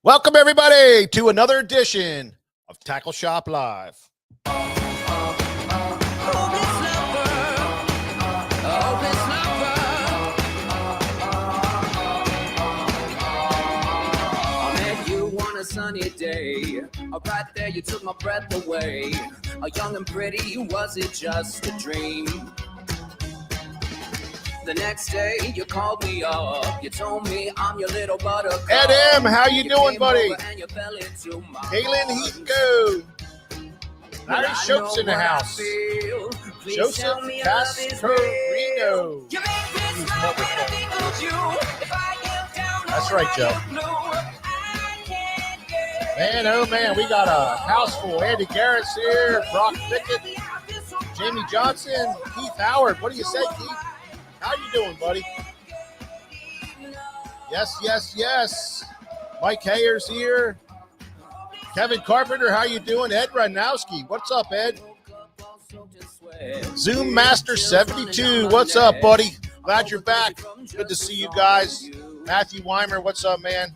Welcome, everybody, to another edition of Tackle Shop Live. A sunny day, right there you took my breath away. Young and pretty, was it just a dream? The next day you called me up, you told me I'm your little buttercup. Ed M, how you doing, buddy? Kaylin Heathco. Larry Shope's in the house. Joseph Castorino. That's right, Joe. Man, oh man, we got a house full. Andy Garrett's here, Brock Pickett, Jamie Johnson, Keith Howard. What do you say, Keith? How you doing, buddy? Yes. Mike Hayer's here. Kevin Carpenter, how you doing? Ed Ranowski, what's up, Ed? Zoom Master 72, what's up, buddy? Glad you're back. Good to see you guys. Matthew Weimer, what's up, man?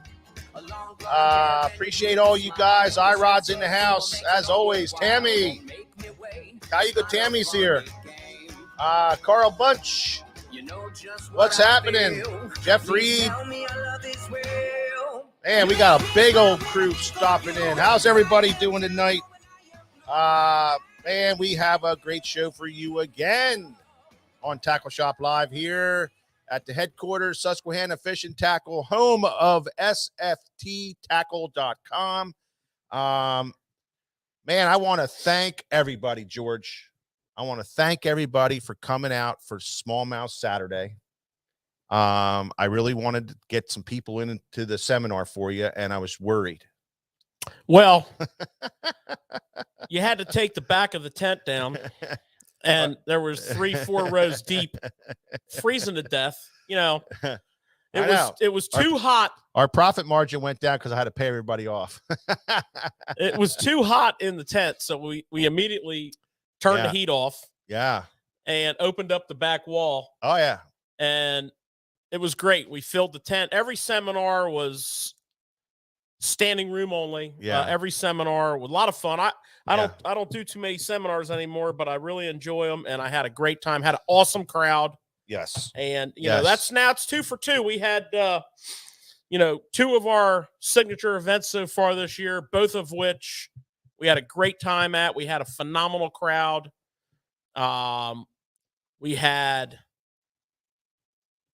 Appreciate all you guys. iRod's in the house, as always. Tammy. Cayuga Tammy's here. Carl Bunch. What's happening? Jeff Reed. Man, we got a big old crew stopping in. How's everybody doing tonight? Man, we have a great show for you again on Tackle Shop Live here at the headquarters, Susquehanna Fish and Tackle, home of sfttackle.com. Man, I want to thank everybody, George. I want to thank everybody for coming out for Smallmouth Saturday. I really wanted to get some people into the seminar for you, and I was worried. Well, you had to take the back of the tent down. And there was 3-4 rows deep, freezing to death. You know, it was too hot. Our profit margin went down because I had to pay everybody off. It was too hot in the tent, so we immediately turned the heat off. Yeah, and opened up the back wall. Oh yeah, and it was great. We filled the tent. Every seminar was standing room only. Yeah, every seminar was a lot of fun. I don't do too many seminars anymore, but I really enjoy them, and I had a great time. Had an awesome crowd. Yes, and you know it's 2 for 2. We had 2 of our signature events so far this year, both of which we had a great time at. We had a phenomenal crowd. We had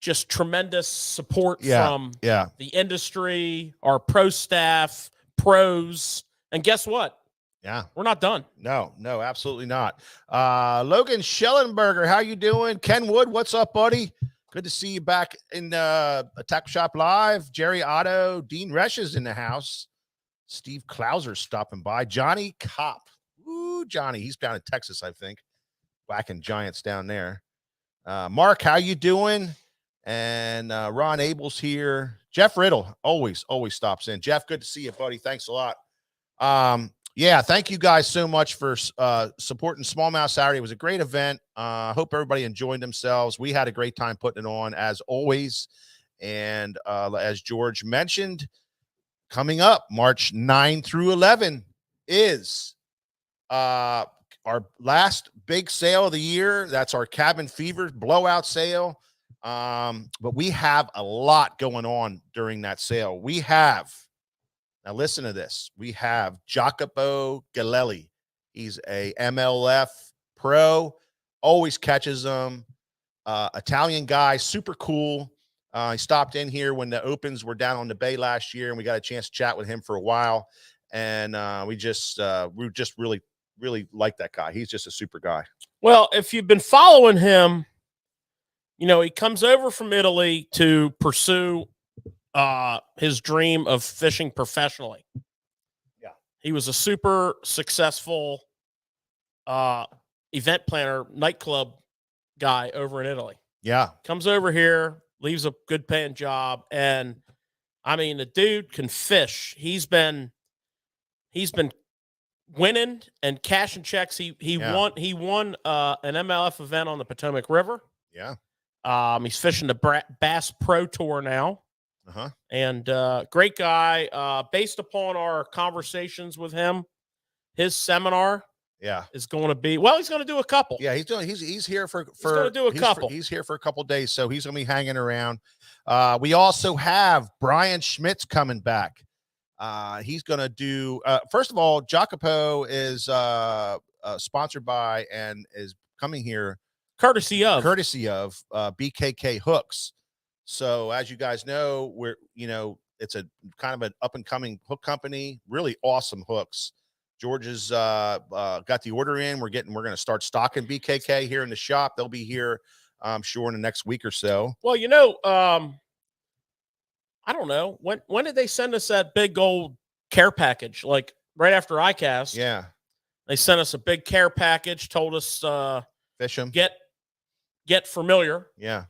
just tremendous support from the industry, our pro staff, pros, and guess what? Yeah, we're not done. No, absolutely not. Logan Schellenberger, how you doing? Ken Wood, what's up, buddy? Good to see you back in Tackle Shop Live. Jerry Otto, Dean Resch is in the house. Steve Klauser stopping by. Johnny Kopp. Ooh, Johnny, he's down in Texas, I think. Whacking giants down there. Mark, how you doing? And Ron Abel's here. Jeff Riddle always stops in. Jeff, good to see you, buddy. Thanks a lot. Yeah, thank you guys so much for supporting Smallmouth Saturday. It was a great event. Hope everybody enjoyed themselves. We had a great time putting it on, as always. And as George mentioned, coming up March 9 through 11 is our last big sale of the year. That's our Cabin Fever blowout sale. But we have a lot going on during that sale. We have, now listen to this, we have Jacopo Galelli. He's a MLF pro, always catches them. Italian guy, super cool. He stopped in here when the opens were down on the bay last year, and we got a chance to chat with him for a while. And we just really like that guy. He's just a super guy. Well, if you've been following him, he comes over from Italy to pursue his dream of fishing professionally. Yeah. He was a super successful event planner, nightclub guy over in Italy. Yeah. Comes over here, leaves a good paying job. And I mean, the dude can fish. He's been winning and cashing checks. He won an MLF event on the Potomac River. Yeah. He's fishing the Bass Pro Tour now. And great guy. Based upon our conversations with him, his seminar is going to be, well, he's going to do a couple. Yeah, he's here for he's going to do a couple. He's here for a couple days, so he's going to be hanging around. We also have Brian Schmitz coming back. He's going to do first of all, Jacopo is sponsored by and is coming here courtesy of BKK Hooks. So as you guys know, it's a kind of an up and coming hook company, really awesome hooks. George has got the order in. We're going to start stocking BKK here in the shop. They'll be here, I'm sure, in the next week or so. Well, I don't know. When did they send us that big old care package? Like right after ICAST. Yeah. They sent us a big care package, told us fish them. Get familiar. Yeah.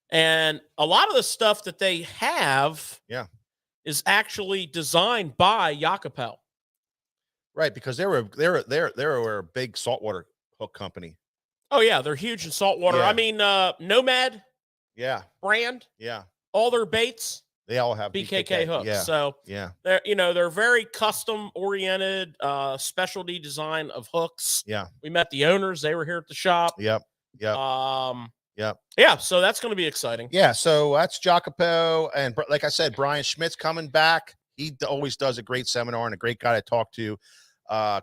And a lot of the stuff that they have is actually designed by Jacopo. Right, because they were a big saltwater hook company. Oh yeah, they're huge in saltwater. Yeah. I mean, Nomad, brand, all their baits, they all have BKK hooks. Yeah. So they're very custom oriented, specialty design of hooks. Yeah, we met the owners; they were here at the shop. Yep. Yeah, so that's going to be exciting. Yeah, so that's Jacopo, and like I said, Brian Schmidt's coming back. He always does a great seminar and a great guy to talk to.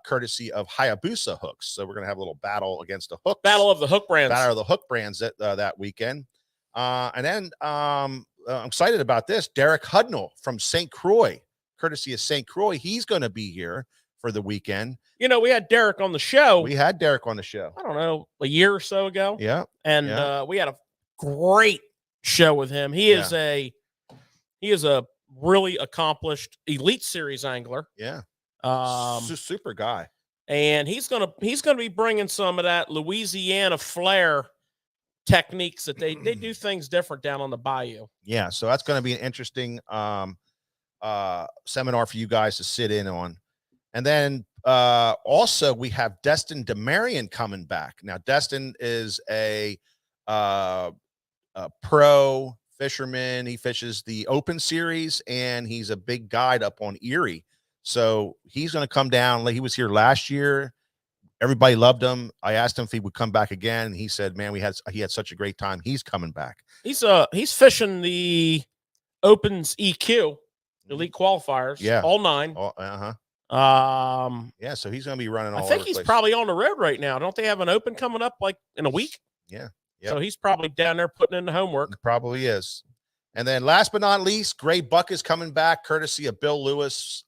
Courtesy of Hayabusa Hooks. So we're going to have a little battle against the hooks. Battle of the hook brands. Battle of the hook brands that weekend. And then I'm excited about this. Derek Hudnall from St. Croix, courtesy of St. Croix. He's going to be here for the weekend. We had Derek on the show. We had Derek on the show. I don't know, a year or so ago. Yeah. And we had a great show with him. He is a really accomplished Elite Series angler. Yeah. Super guy, and he's gonna be bringing some of that Louisiana flair techniques that they do things different down on the bayou. Yeah, so that's going to be an interesting seminar for you guys to sit in on. And then also we have Destin DeMarion coming back. Now Destin is a pro fisherman. He fishes the Open Series, and he's a big guide up on Erie. So he's going to come down. He was here last year. Everybody loved him. I asked him if he would come back again. He said, "Man, he had such a great time. He's coming back." He's fishing the Opens EQ, Elite Qualifiers, all 9. So he's going to be running all I think over he's the place. probably on the road right now. Don't they have an Open coming up like in a week? Yeah. So he's probably down there putting in the homework. He probably is. And then last but not least, Gray Buck is coming back, courtesy of Bill Lewis.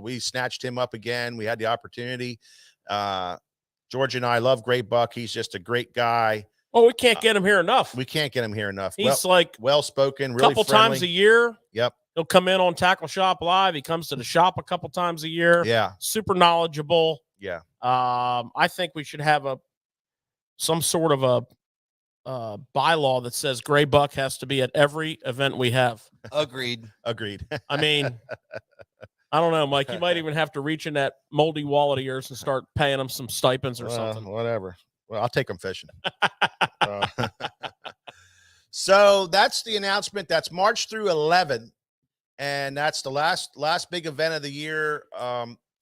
We snatched him up again. We had the opportunity. George and I love Gray Buck. He's just a great guy. Oh, we can't get him here enough. We can't get him here enough. He's well-spoken, really couple friendly. times a year. Yep. He'll come in on Tackle Shop Live. He comes to the shop a couple times a year. Yeah. Super knowledgeable. Yeah. I think we should have some sort of a bylaw that says Gray Buck has to be at every event we have. Agreed. I mean, I don't know, Mike. You might even have to reach in that moldy wallet of yours and start paying him some stipends or something. Whatever. Well, I'll take them fishing. So that's the announcement. That's March through 11, and that's the last big event of the year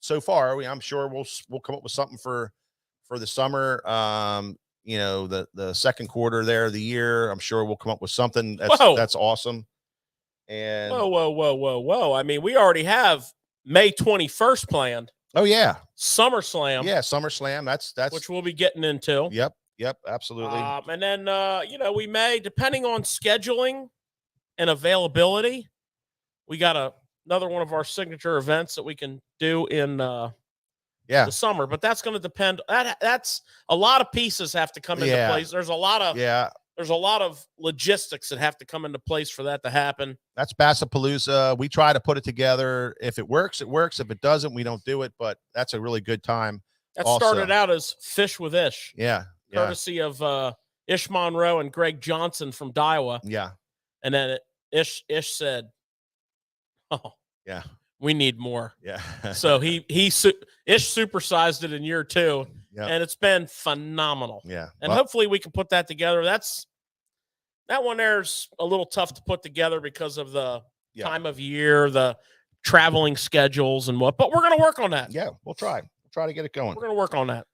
so far. I'm sure we'll come up with something for the summer. The second quarter there of the year, I'm sure we'll come up with something that's awesome. And whoa. I mean, we already have May 21st planned. Oh yeah. SummerSlam. Yeah, SummerSlam. That's which we'll be getting into. Yep, absolutely. And then we may, depending on scheduling and availability, we got another one of our signature events that we can do in the summer, but that's going to depend. That's a lot of pieces have to come into place. There's a lot of logistics that have to come into place for that to happen. That's Bassapalooza. We try to put it together. If it works, it works. If it doesn't, we don't do it. But that's a really good time. That started out as Fish with Ish. Yeah. Courtesy of Ish Monroe and Greg Johnson from Daiwa. Yeah. And then Ish said, "Oh, yeah, we need more." Yeah. So Ish supersized it in year 2, and it's been phenomenal. Yeah. And hopefully we can put that together. That one there's a little tough to put together because of the Yeah. time of year, the traveling schedules and what, but we're going to work on that. Yeah, we'll try. We'll try to get it going. We're going to work on that.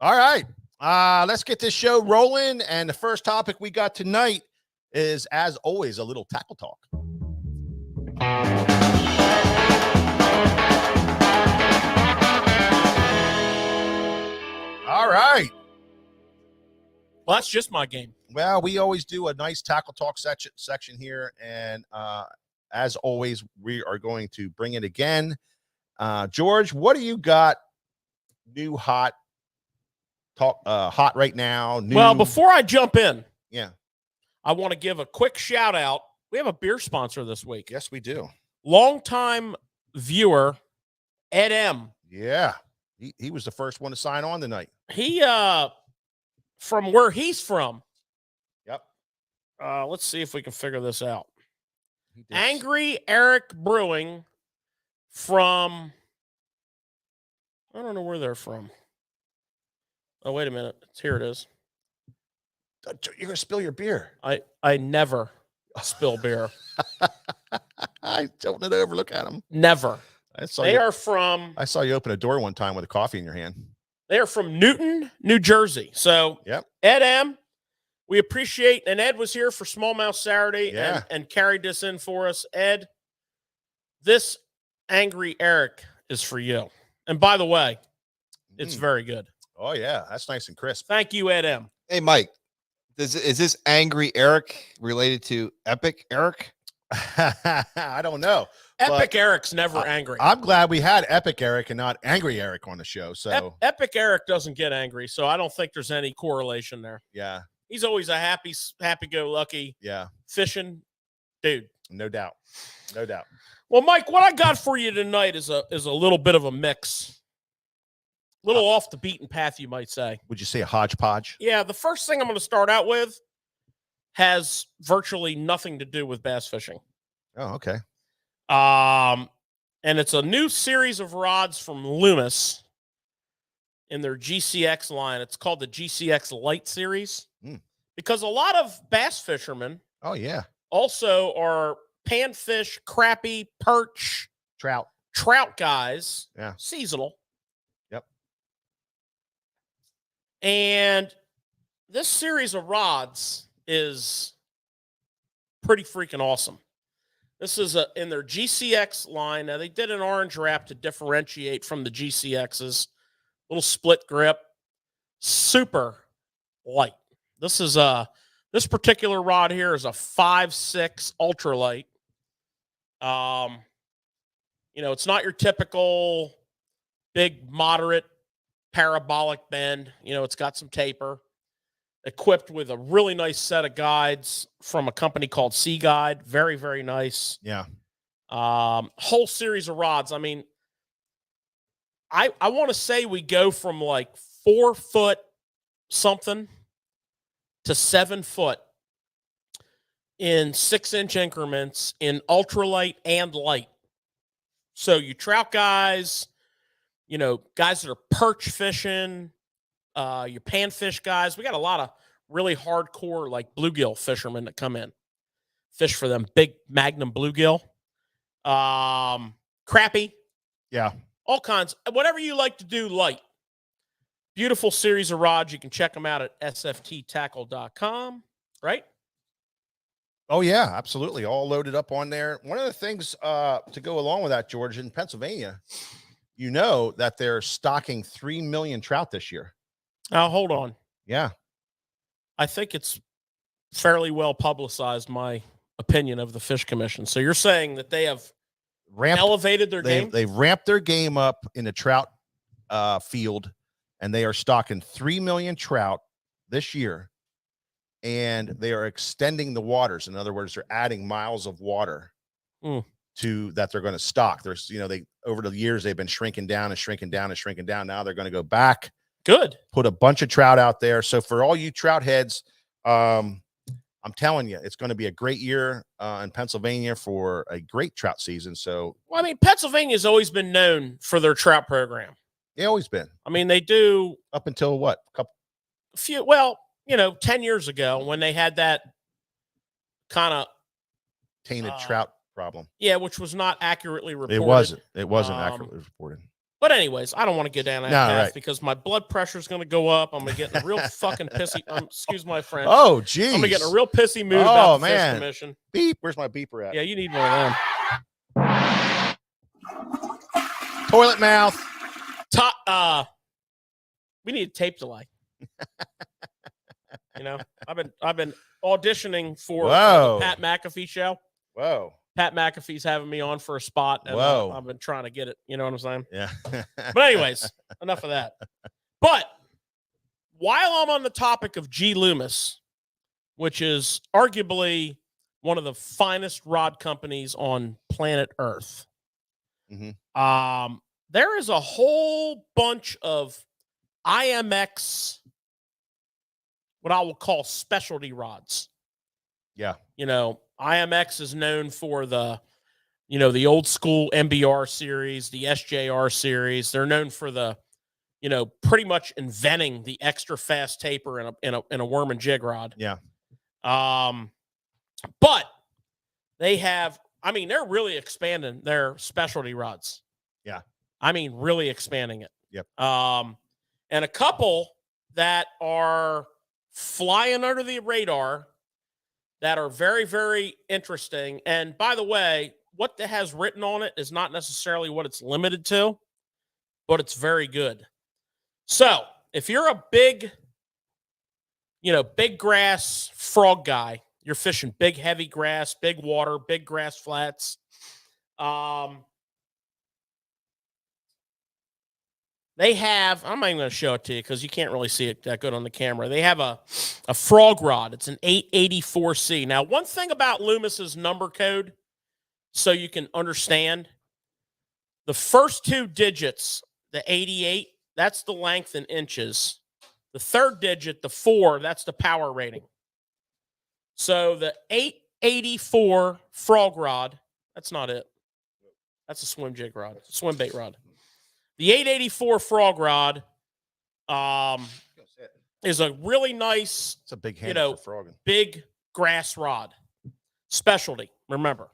All right. Let's get this show rolling. And the first topic we got tonight is, as always, a little tackle talk. All right. Well, that's just my game. Well, we always do a nice tackle talk section here. And as always, we are going to bring it again. George, what do you got new hot right now? Well, before I jump in, yeah, I want to give a quick shout out. We have a beer sponsor this week. Yes, we do. Longtime viewer, Ed M. Yeah. He was the first one to sign on tonight. He from where he's from. Yep. Let's see if we can figure this out. He did. Angry Eric Brewing from, I don't know where they're from. Oh, wait a minute. Here it is. You're going to spill your beer. I never spill beer. I don't know. Look at him. Never. I saw you open a door one time with a coffee in your hand. They are from Newton, New Jersey. So, yep. Ed M., we appreciate, and Ed was here for Smallmouth Saturday and carried this in for us. Ed, this Angry Eric is for you. And by the way, it's very good. Oh, yeah. That's nice and crisp. Thank you, Ed M. Hey, Mike, is this Angry Eric related to Epic Eric? I don't know. Epic Eric's never angry. I'm glad we had Epic Eric and not Angry Eric on the show. So Epic Eric doesn't get angry, so I don't think there's any correlation there. Yeah. He's always a happy-go-lucky fishing dude. No doubt. No doubt. Well, Mike, what I got for you tonight is a little bit of a mix. A little off the beaten path, you might say. Would you say a hodgepodge? Yeah, the first thing I'm going to start out with has virtually nothing to do with bass fishing. Oh, okay. And it's a new series of rods from Loomis in their GCX line. It's called the GCX Light Series because a lot of bass fishermen also are panfish, crappie, perch, trout guys, seasonal. Yep. And this series of rods is pretty freaking awesome. This is in their GCX line. Now, they did an orange wrap to differentiate from the GCXs. Little split grip. Super light. This is this particular rod here is a 5.6 ultralight. It's not your typical big, moderate, parabolic bend. It's got some taper. Equipped with a really nice set of guides from a company called Sea Guide. Very, very nice. Yeah. Whole series of rods. I mean, I want to say we go from like 4 foot something to 7 foot in 6-inch increments in ultralight and light. So you trout guys, guys that are perch fishing, your panfish guys. We got a lot of really hardcore like bluegill fishermen that come in, fish for them big Magnum bluegill, crappie, all kinds. Whatever you like to do, light. Beautiful series of rods. You can check them out at sfttackle.com. Right? Oh yeah, absolutely. All loaded up on there. One of the things to go along with that, George, in Pennsylvania, that they're stocking 3 million trout this year. Now, hold on. Yeah. I think it's fairly well publicized, my opinion of the Fish Commission. So you're saying that they have elevated their game? They've ramped their game up in the trout field, and they are stocking 3 million trout this year, and they are extending the waters. In other words, they're adding miles of water to that they're going to stock. There's, they over the years, they've been shrinking down and shrinking down and shrinking down. Now they're going to go back. Good. Put a bunch of trout out there. So for all you trout heads, I'm telling you, it's going to be a great year in Pennsylvania for a great trout season. So, well, I mean, Pennsylvania's always been known for their trout program. They always been. I mean, they do up until what? 10 years ago when they had that kind of tainted trout problem. Yeah, which was not accurately reported. It wasn't. It wasn't Um, accurately reported. But anyways, I don't want to go down that No, path right. because my blood pressure is going to go up. I'm going to get in a real fucking pissy. Excuse my French. Oh, geez. I'm going to get in a real pissy mood about the man. Fish Commission. Beep. Where's my beeper at? Yeah, you need one of them. Toilet mouth. We need a tape delay. You know, I've been auditioning for the Pat McAfee show. Whoa. Pat McAfee's having me on for a spot, and Whoa. I've been trying to get it. You know what I'm saying? Yeah. But anyways, enough of that. But while I'm on the topic of G. Loomis, which is arguably one of the finest rod companies on planet Earth, there is a whole bunch of IMX, what I will call specialty rods. Yeah. You know, IMX is known for the old school MBR series, the SJR series. They're known for the, pretty much inventing the extra fast taper in a worm and jig rod. Yeah. But they have, they're really expanding their specialty rods. Yeah. Really expanding it. Yep. And a couple that are flying under the radar that are very, very interesting. And by the way, what that has written on it is not necessarily what it's limited to, but it's very good. So if you're a big grass frog guy, you're fishing big, heavy grass, big water, big grass flats. They have, I'm not even going to show it to you because you can't really see it that good on the camera. They have a frog rod. It's an 884C. Now, one thing about Loomis's number code, so you can understand, the first two digits, the 88, that's the length in inches. The third digit, the 4, that's the power rating. So the 884 frog rod, that's not it. That's a swim jig rod, swim bait rod. The 884 frog rod is a really nice, it's a big handle for frogging. Big grass rod. Specialty, remember.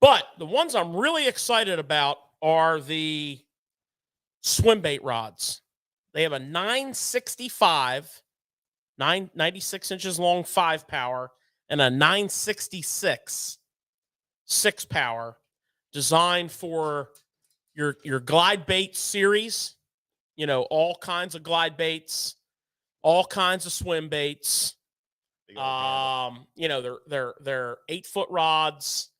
But the ones I'm really excited about are the swim bait rods. They have a 965, 96 inches long 5 power, and a 966 6 power, designed for your glide bait series, all kinds of glide baits, all kinds of swim baits. They're 8-foot rods.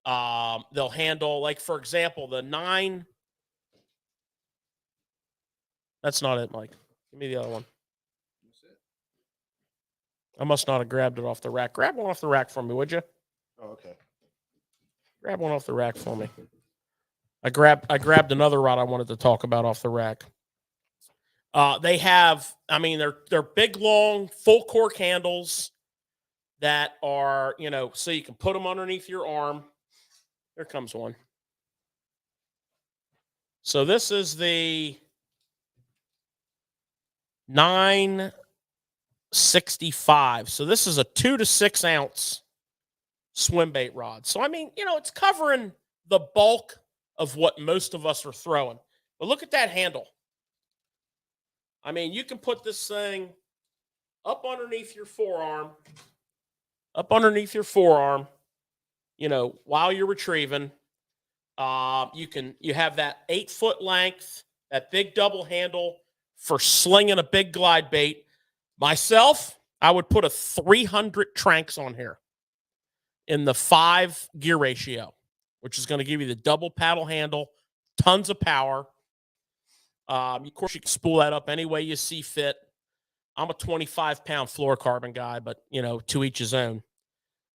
They'll handle, like, for example, the 9. That's not it, Mike. Give me the other one. I must not have grabbed it off the rack. Grab one off the rack for me, would you? Oh, okay. Grab one off the rack for me. I grabbed another rod I wanted to talk about off the rack. They have, they're big, long, full cork handles that are, so you can put them underneath your arm. Here comes one. So this is the 965. So this is a 2 to 6 ounce swim bait rod. So, it's covering the bulk of what most of us are throwing. But look at that handle. You can put this thing up underneath your forearm, while you're retrieving. You have that 8-foot length, that big double handle for slinging a big glide bait. Myself, I would put a 300 Tranks on here in the 5 gear ratio, which is going to give you the double paddle handle, tons of power. Of course, you can spool that up any way you see fit. I'm a 25-pound fluorocarbon guy, but, to each his own.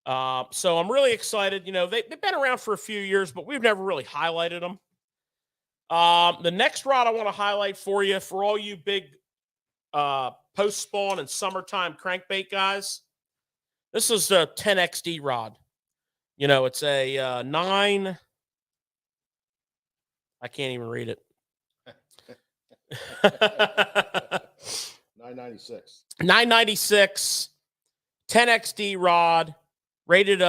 So I'm really excited. They've been around for a few years, but we've never really highlighted them. The next rod I want to highlight for you, for all you big post-spawn and summertime crankbait guys, this is the 10XD rod. It's a 9. I can't even read it. 996. 996, 10XD rod, rated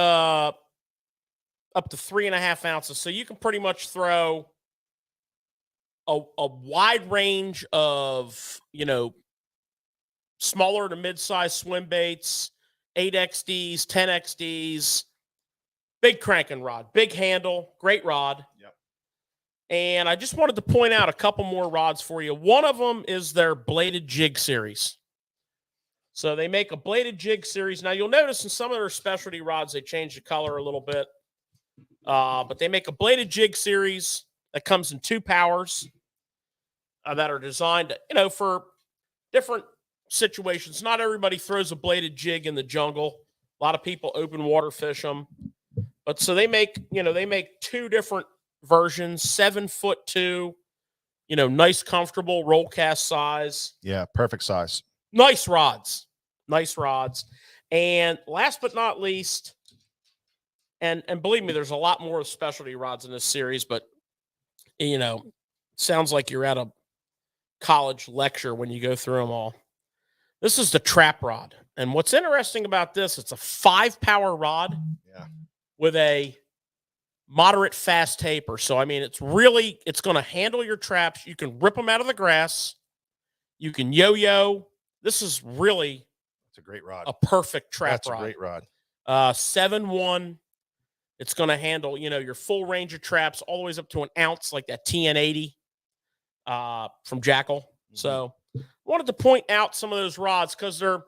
up to 3.5 ounces. So you can pretty much throw a wide range of, smaller to mid-size swim baits, 8XDs, 10XDs, big cranking rod, big handle, great rod. Yep. And I just wanted to point out a couple more rods for you. One of them is their bladed jig series. So they make a bladed jig series. Now you'll notice in some of their specialty rods, they change the color a little bit. But they make a bladed jig series that comes in 2 powers that are designed, for different situations. Not everybody throws a bladed jig in the jungle. A lot of people open water fish them. But so they make 2 different versions, 7'2", nice, comfortable roll cast size. Yeah, perfect size. Nice rods. And last but not least, and believe me, there's a lot more specialty rods in this series, but sounds like you're at a college lecture when you go through them all. This is the trap rod. And what's interesting about this, it's a 5-power rod with a moderate fast taper. So, I mean, it's going to handle your traps. You can rip them out of the grass. You can yo-yo. This is really a great rod. A perfect trap That's rod. A great rod. 7-1. It's going to handle, your full range of traps all the way up to an ounce, like that TN80 from Jackal. Mm-hmm. So I wanted to point out some of those rods because their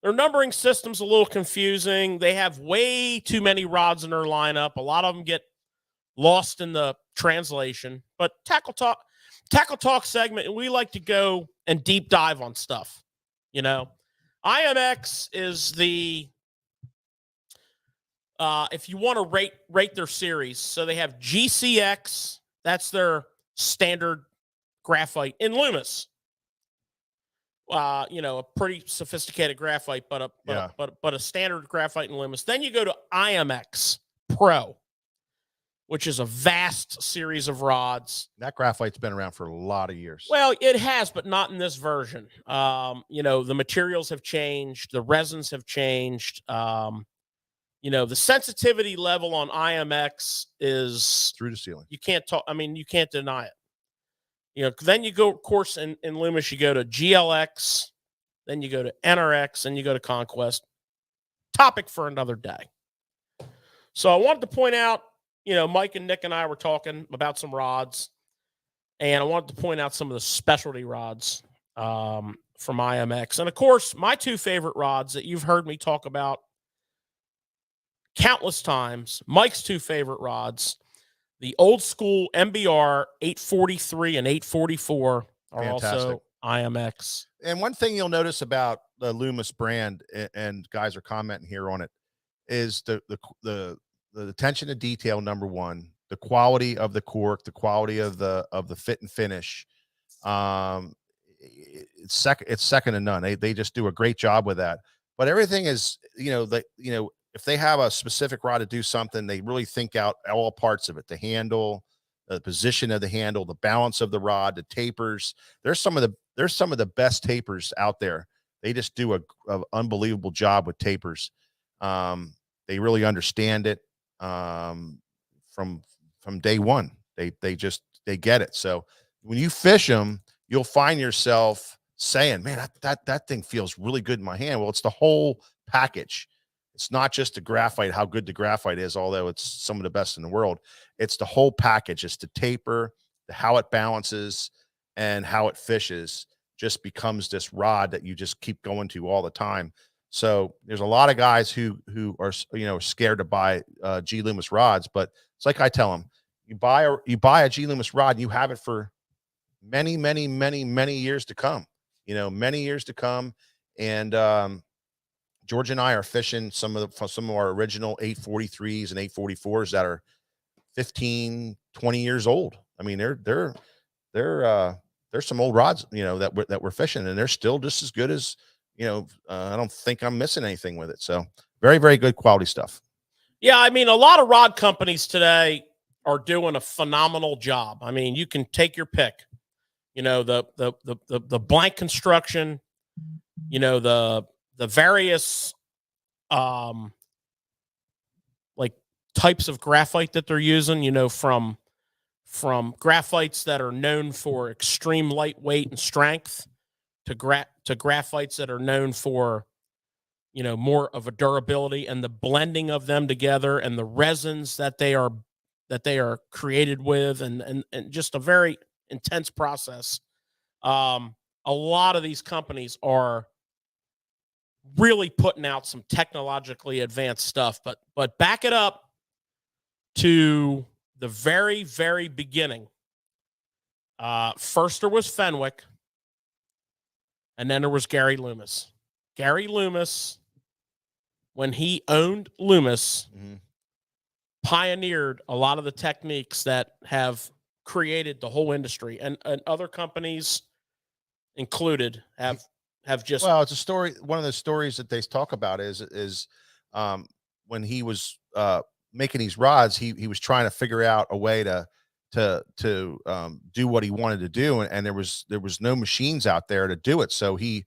numbering system's a little confusing. They have way too many rods in their lineup. A lot of them get lost in the translation. But Tackle Talk segment, we like to go and deep dive on stuff. IMX is the if you want to rate their series, so they have GCX, that's their standard graphite in Loomis. A pretty sophisticated graphite, but a standard graphite in Loomis. Then you go to IMX Pro, which is a vast series of rods. That graphite's been around for a lot of years. Well, it has, but not in this version. The materials have changed, the resins have changed. The sensitivity level on IMX is through the ceiling. You can't talk. I mean, you can't deny it. Then you go, of course, in Loomis, you go to GLX, then you go to NRX, and you go to Conquest. Topic for another day. So I wanted to point out, Mike and Nick and I were talking about some rods, and I wanted to point out some of the specialty rods from IMX. And, of course, my 2 favorite rods that you've heard me talk about countless times, Mike's 2 favorite rods, the old school MBR 843 and 844 are fantastic. Also IMX. And one thing you'll notice about the Loomis brand, and guys are commenting here on it, is the attention to detail. Number one, the quality of the cork, the quality of the fit and finish. It's second to none. They just do a great job with that. But everything is, if they have a specific rod to do something, they really think out all parts of it: the handle, the position of the handle, the balance of the rod, the tapers. There's some of the best tapers out there. They just do a unbelievable job with tapers. They really understand it from day one. They get it. So when you fish them, you'll find yourself saying, "Man, that thing feels really good in my hand." Well, it's the whole package. It's not just the graphite, how good the graphite is, although it's some of the best in the world. It's the whole package. It's the taper, how it balances, and how it fishes just becomes this rod that you just keep going to all the time. So there's a lot of guys who are scared to buy G Loomis rods, but it's like I tell them, you buy a G Loomis rod and you have it for many, many, many, many years to come. Many years to come. And George and I are fishing some of our original 843s and 844s that are 15, 20 years old. I mean, they're some old rods, that we're fishing, and they're still just as good as, I don't think I'm missing anything with it. So very, very good quality stuff. Yeah. I mean, a lot of rod companies today are doing a phenomenal job. I mean, you can take your pick, the blank construction, the various, like types of graphite that they're using, you know, from graphites that are known for extreme lightweight and strength to graphites that are known for, you know, more of a durability, and the blending of them together and the resins that they are created with, and just a very intense process. A lot of these companies are really putting out some technologically advanced stuff, but back it up to the very, very beginning. First there was Fenwick, and then there was Gary Loomis. Gary Loomis, when he owned Loomis, pioneered a lot of the techniques that have created the whole industry, and other companies included have just. Well, it's a story. One of the stories that they talk about is when he was making these rods, he was trying to figure out a way to do what he wanted to do, and there was no machines out there to do it, so he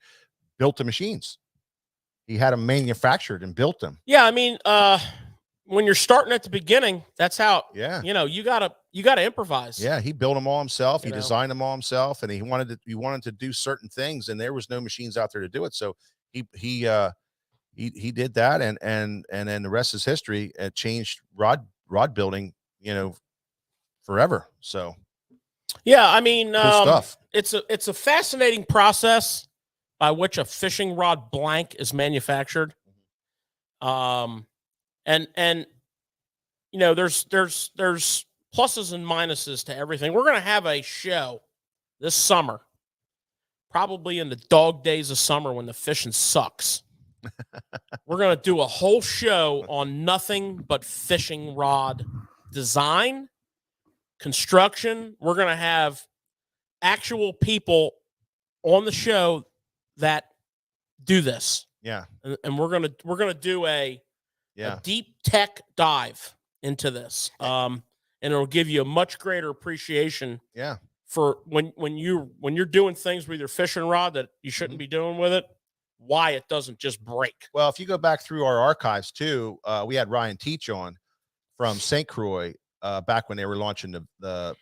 built the machines. He had them manufactured and built them. Yeah, I mean, when you're starting at the beginning, that's how. Yeah, you know, you gotta improvise. Yeah, he built them all himself. You He know? designed them all himself, and he wanted to do certain things, and there was no machines out there to do it. So he did that, and then the rest is history. It changed rod building, you know, forever. So yeah, I mean, cool stuff. It's a fascinating process by which a fishing rod blank is manufactured. And you know, there's pluses and minuses to everything. We're going to have a show this summer, probably in the dog days of summer when the fishing sucks. We're going to do a whole show on nothing but fishing rod design, construction. We're going to have actual people on the show that do this. Yeah. And we're going to do a deep tech dive into this. And it'll give you a much greater appreciation. Yeah. For when you're doing things with your fishing rod that you shouldn't be doing with it, why it doesn't just break. Well, if you go back through our archives too, we had Ryan Teach on from St. Croix back when they were launching the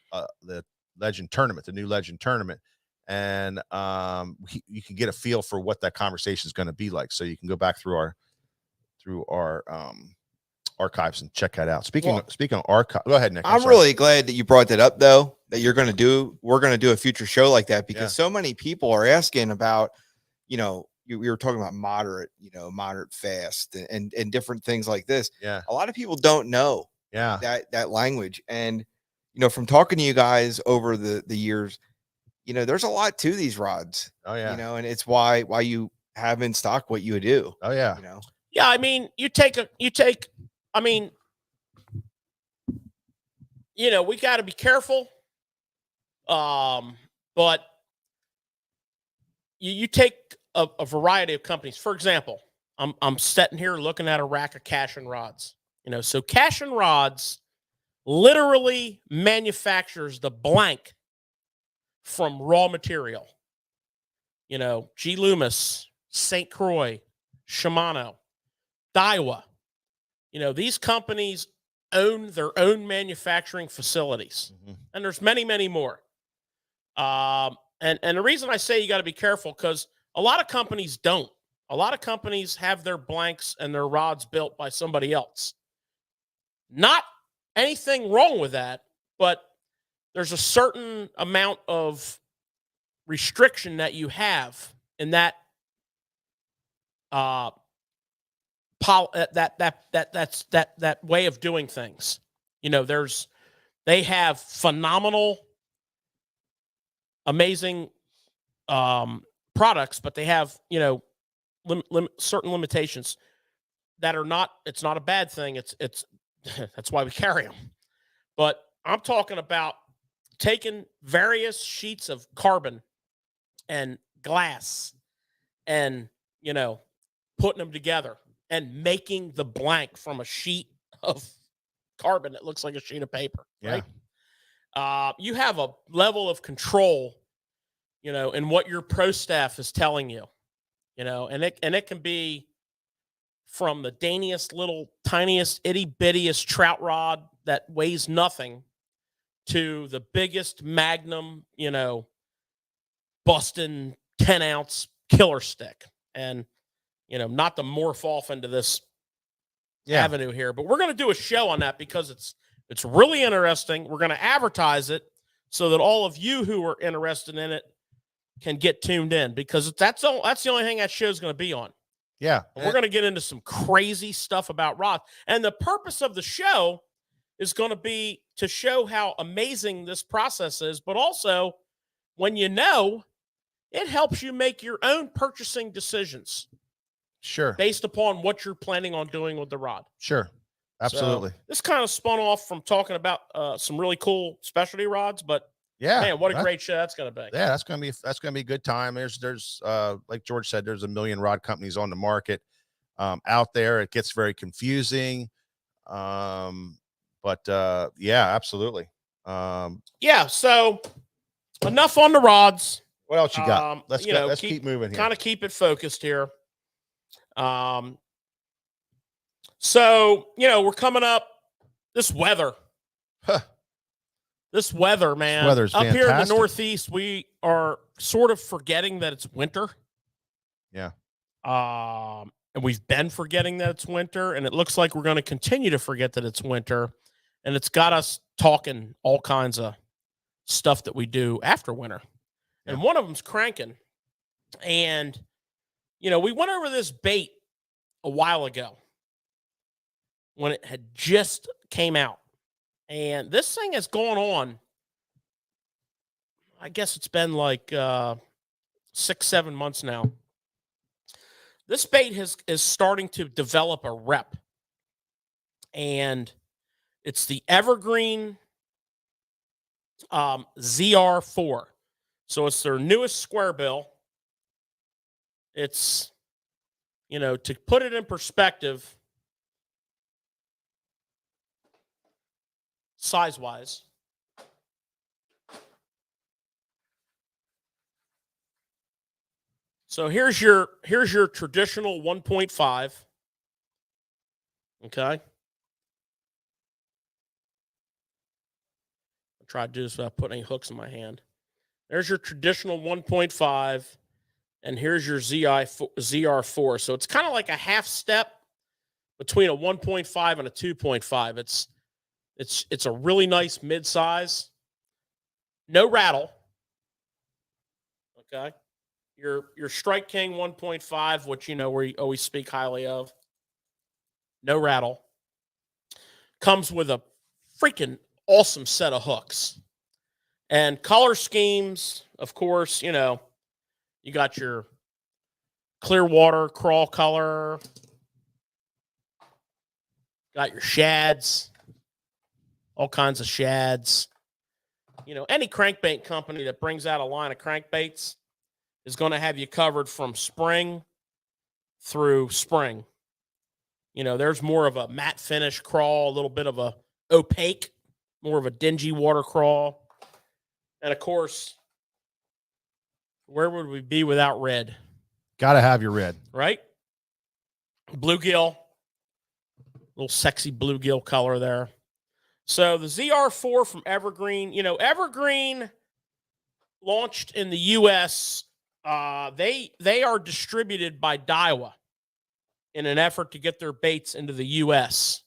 Legend tournament, the new Legend tournament, and you can get a feel for what that conversation is going to be like. So you can go back through our archives and check that out. Speaking of archive, go ahead, Nick. I'm really glad that you brought that up, though, that we're going to do a future show like that, because so many people are asking about, you know, we were talking about moderate fast and different things like this. Yeah. A lot of people don't know that language. And, you know, from talking to you guys over the years, you know, there's a lot to these rods. Oh yeah. You know, and it's why you have in stock what you do. Oh yeah. You know? Yeah. I mean, I mean, you know, we got to be careful. But you take a variety of companies. For example, I'm sitting here looking at a rack of Cash and Rods. You know, so Cash and Rods literally manufactures the blank from raw material. You know, G. Loomis, St. Croix, Shimano, Daiwa. You know, these companies own their own manufacturing facilities, and there's many, many more. And the reason I say you got to be careful, because a lot of companies don't. A lot of companies have their blanks and their rods built by somebody else. Not anything wrong with that, but there's a certain amount of restriction that you have in that that way of doing things. You know, they have phenomenal, amazing products, but they have, you know, certain limitations that are not. It's not a bad thing. It's that's why we carry them. But I'm talking about taking various sheets of carbon and glass and, you know, putting them together and making the blank from a sheet of carbon that looks like a sheet of paper. Yeah. Right. You have a level of control, you know, in what your pro staff is telling you, you know, and it can be from the daintiest little tiniest itty bittiest trout rod that weighs nothing to the biggest magnum, busting 10-ounce killer stick. And, not to morph off into this avenue here, but we're going to do a show on that because it's really interesting. We're going to advertise it so that all of you who are interested in it can get tuned in, because that's the only thing that show is going to be on. Yeah. And we're going to get into some crazy stuff about rods. And the purpose of the show is going to be to show how amazing this process is, but also when it helps you make your own purchasing decisions. Sure. Based upon what you're planning on doing with the rod. Sure. Absolutely. So this kind of spun off from talking about some really cool specialty rods, but yeah, man, what a great show that's going to be. Yeah, that's going to be a good time. There's like George said, there's a million rod companies on the market out there. It gets very confusing. But yeah, absolutely. Yeah. So enough on the rods. What else you got? Let's go. Let's keep moving here. Kind of keep it focused here. So, we're coming up this weather. Huh. This weather, man. This weather's up fantastic. here in the Northeast, we are sort of forgetting that it's winter. Yeah. And we've been forgetting that it's winter, and it looks like we're going to continue to forget that it's winter. And it's got us talking all kinds of stuff that we do after winter. Yeah. And one of them's cranking. And, we went over this bait a while ago when it had just came out. And this thing has gone on, I guess it's been like 6-7 months now. This bait is starting to develop a rep. And it's the Evergreen ZR4. So it's their newest square bill. It's, to put it in perspective, size-wise, so here's your traditional 1.5. Okay. I'll try to do this without putting any hooks in my hand. There's your traditional 1.5, and here's your ZR4. So it's kind of like a half step between a 1.5 and a 2.5. It's a really nice mid-size. No rattle. Okay. Your Strike King 1.5, which we always speak highly of. No rattle. Comes with a freaking awesome set of hooks. And color schemes, of course, you got your Clearwater crawl color. Got your shads. All kinds of shads. Any crankbait company that brings out a line of crankbaits is going to have you covered from spring through spring. There's more of a matte finish crawl, a little bit of a opaque, more of a dingy water crawl. And of course, where would we be without red? Got to have your red. Right? Bluegill. Little sexy bluegill color there. So the ZR4 from Evergreen, Evergreen launched in the U.S. They are distributed by Daiwa in an effort to get their baits into the U.S.,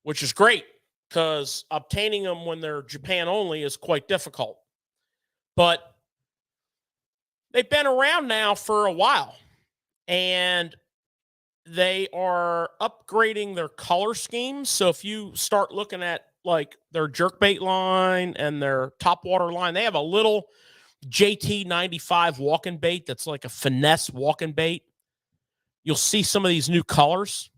which is great because obtaining them when they're Japan only is quite difficult. But they've been around now for a while, and they are upgrading their color schemes. So if you start looking at like their jerkbait line and their topwater line, they have a little JT95 walking bait that's like a finesse walking bait. You'll see some of these new colors.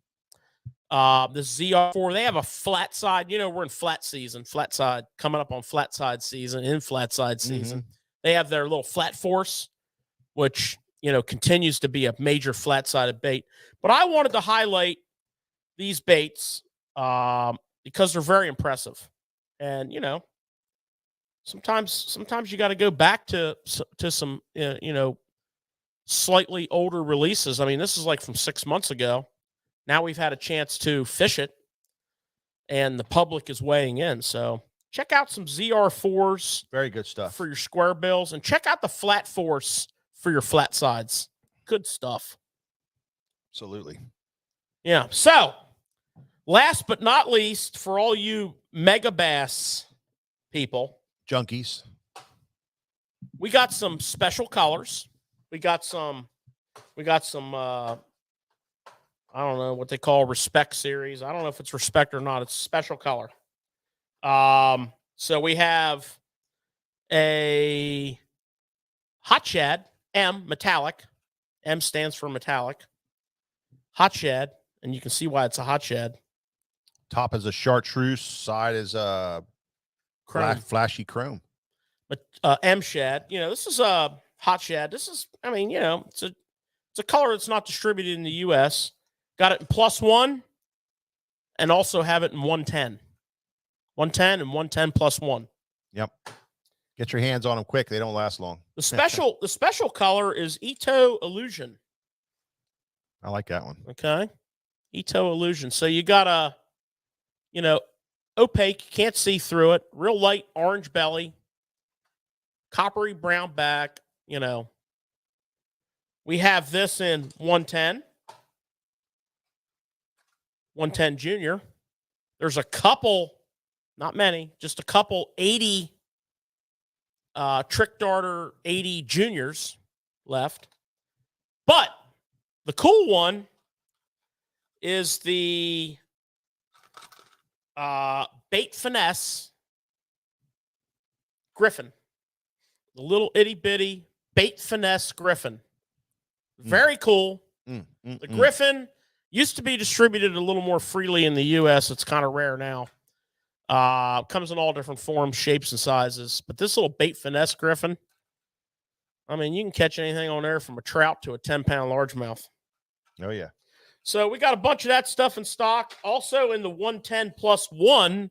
This ZR4, they have a flat side. We're in flat side, coming up on flat side season, in flat side season. Mm-hmm. They have their little flat force, which continues to be a major flat-sided bait. But I wanted to highlight these baits because they're very impressive. And, sometimes you got to go back to some, slightly older releases. I mean, this is like from 6 months ago. now we've had a chance to fish it, and the public is weighing in. So check out some ZR4s. Very good stuff. For your square bills, and check out the Flat Force for your flat sides. Good stuff. Absolutely. Yeah. So last but not least, for all you mega bass people, Junkies. we got some special colors. We got some I don't know what they call Respect series. I don't know if it's Respect or not. It's special color. So we have a Hot Shad M metallic. M stands for metallic. Hot Shad, and you can see why it's a Hot Shad. Top is a chartreuse, side is a Chrome. flashy chrome. But M Shad, this is a Hot Shad. This is, it's a color that's not distributed in the U.S. Got it in +1, and also have it in 110. 110 and 110 +1. Yep. Get your hands on them quick. They don't last long. The special color is Ito Illusion. I like that one. Okay. Ito Illusion. So you got a, opaque, you can't see through it, real light orange belly, coppery brown back, We have this in 110. 110 Junior. There's a couple, not many, just a couple 80 Trick Darter 80 Juniors left. But the cool one is the Bait Finesse Griffin. The little itty bitty Bait Finesse Griffin. Very cool. The Griffin used to be distributed a little more freely in the U.S. It's kind of rare now. Comes in all different forms, shapes, and sizes. But this little Bait Finesse Griffin, you can catch anything on there from a trout to a 10-pound largemouth. Oh, yeah. So we got a bunch of that stuff in stock. Also in the 110 +1,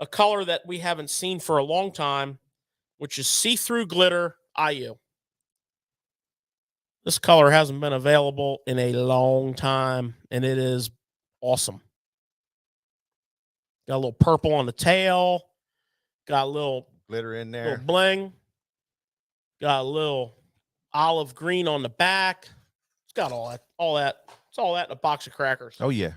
a color that we haven't seen for a long time, which is see-through glitter IU. This color hasn't been available in a long time, and it is awesome. Got a little purple on the tail. Got a little glitter in there. Little bling. Got a little olive green on the back. It's got all that. It's all that in a box of crackers. Oh, yeah.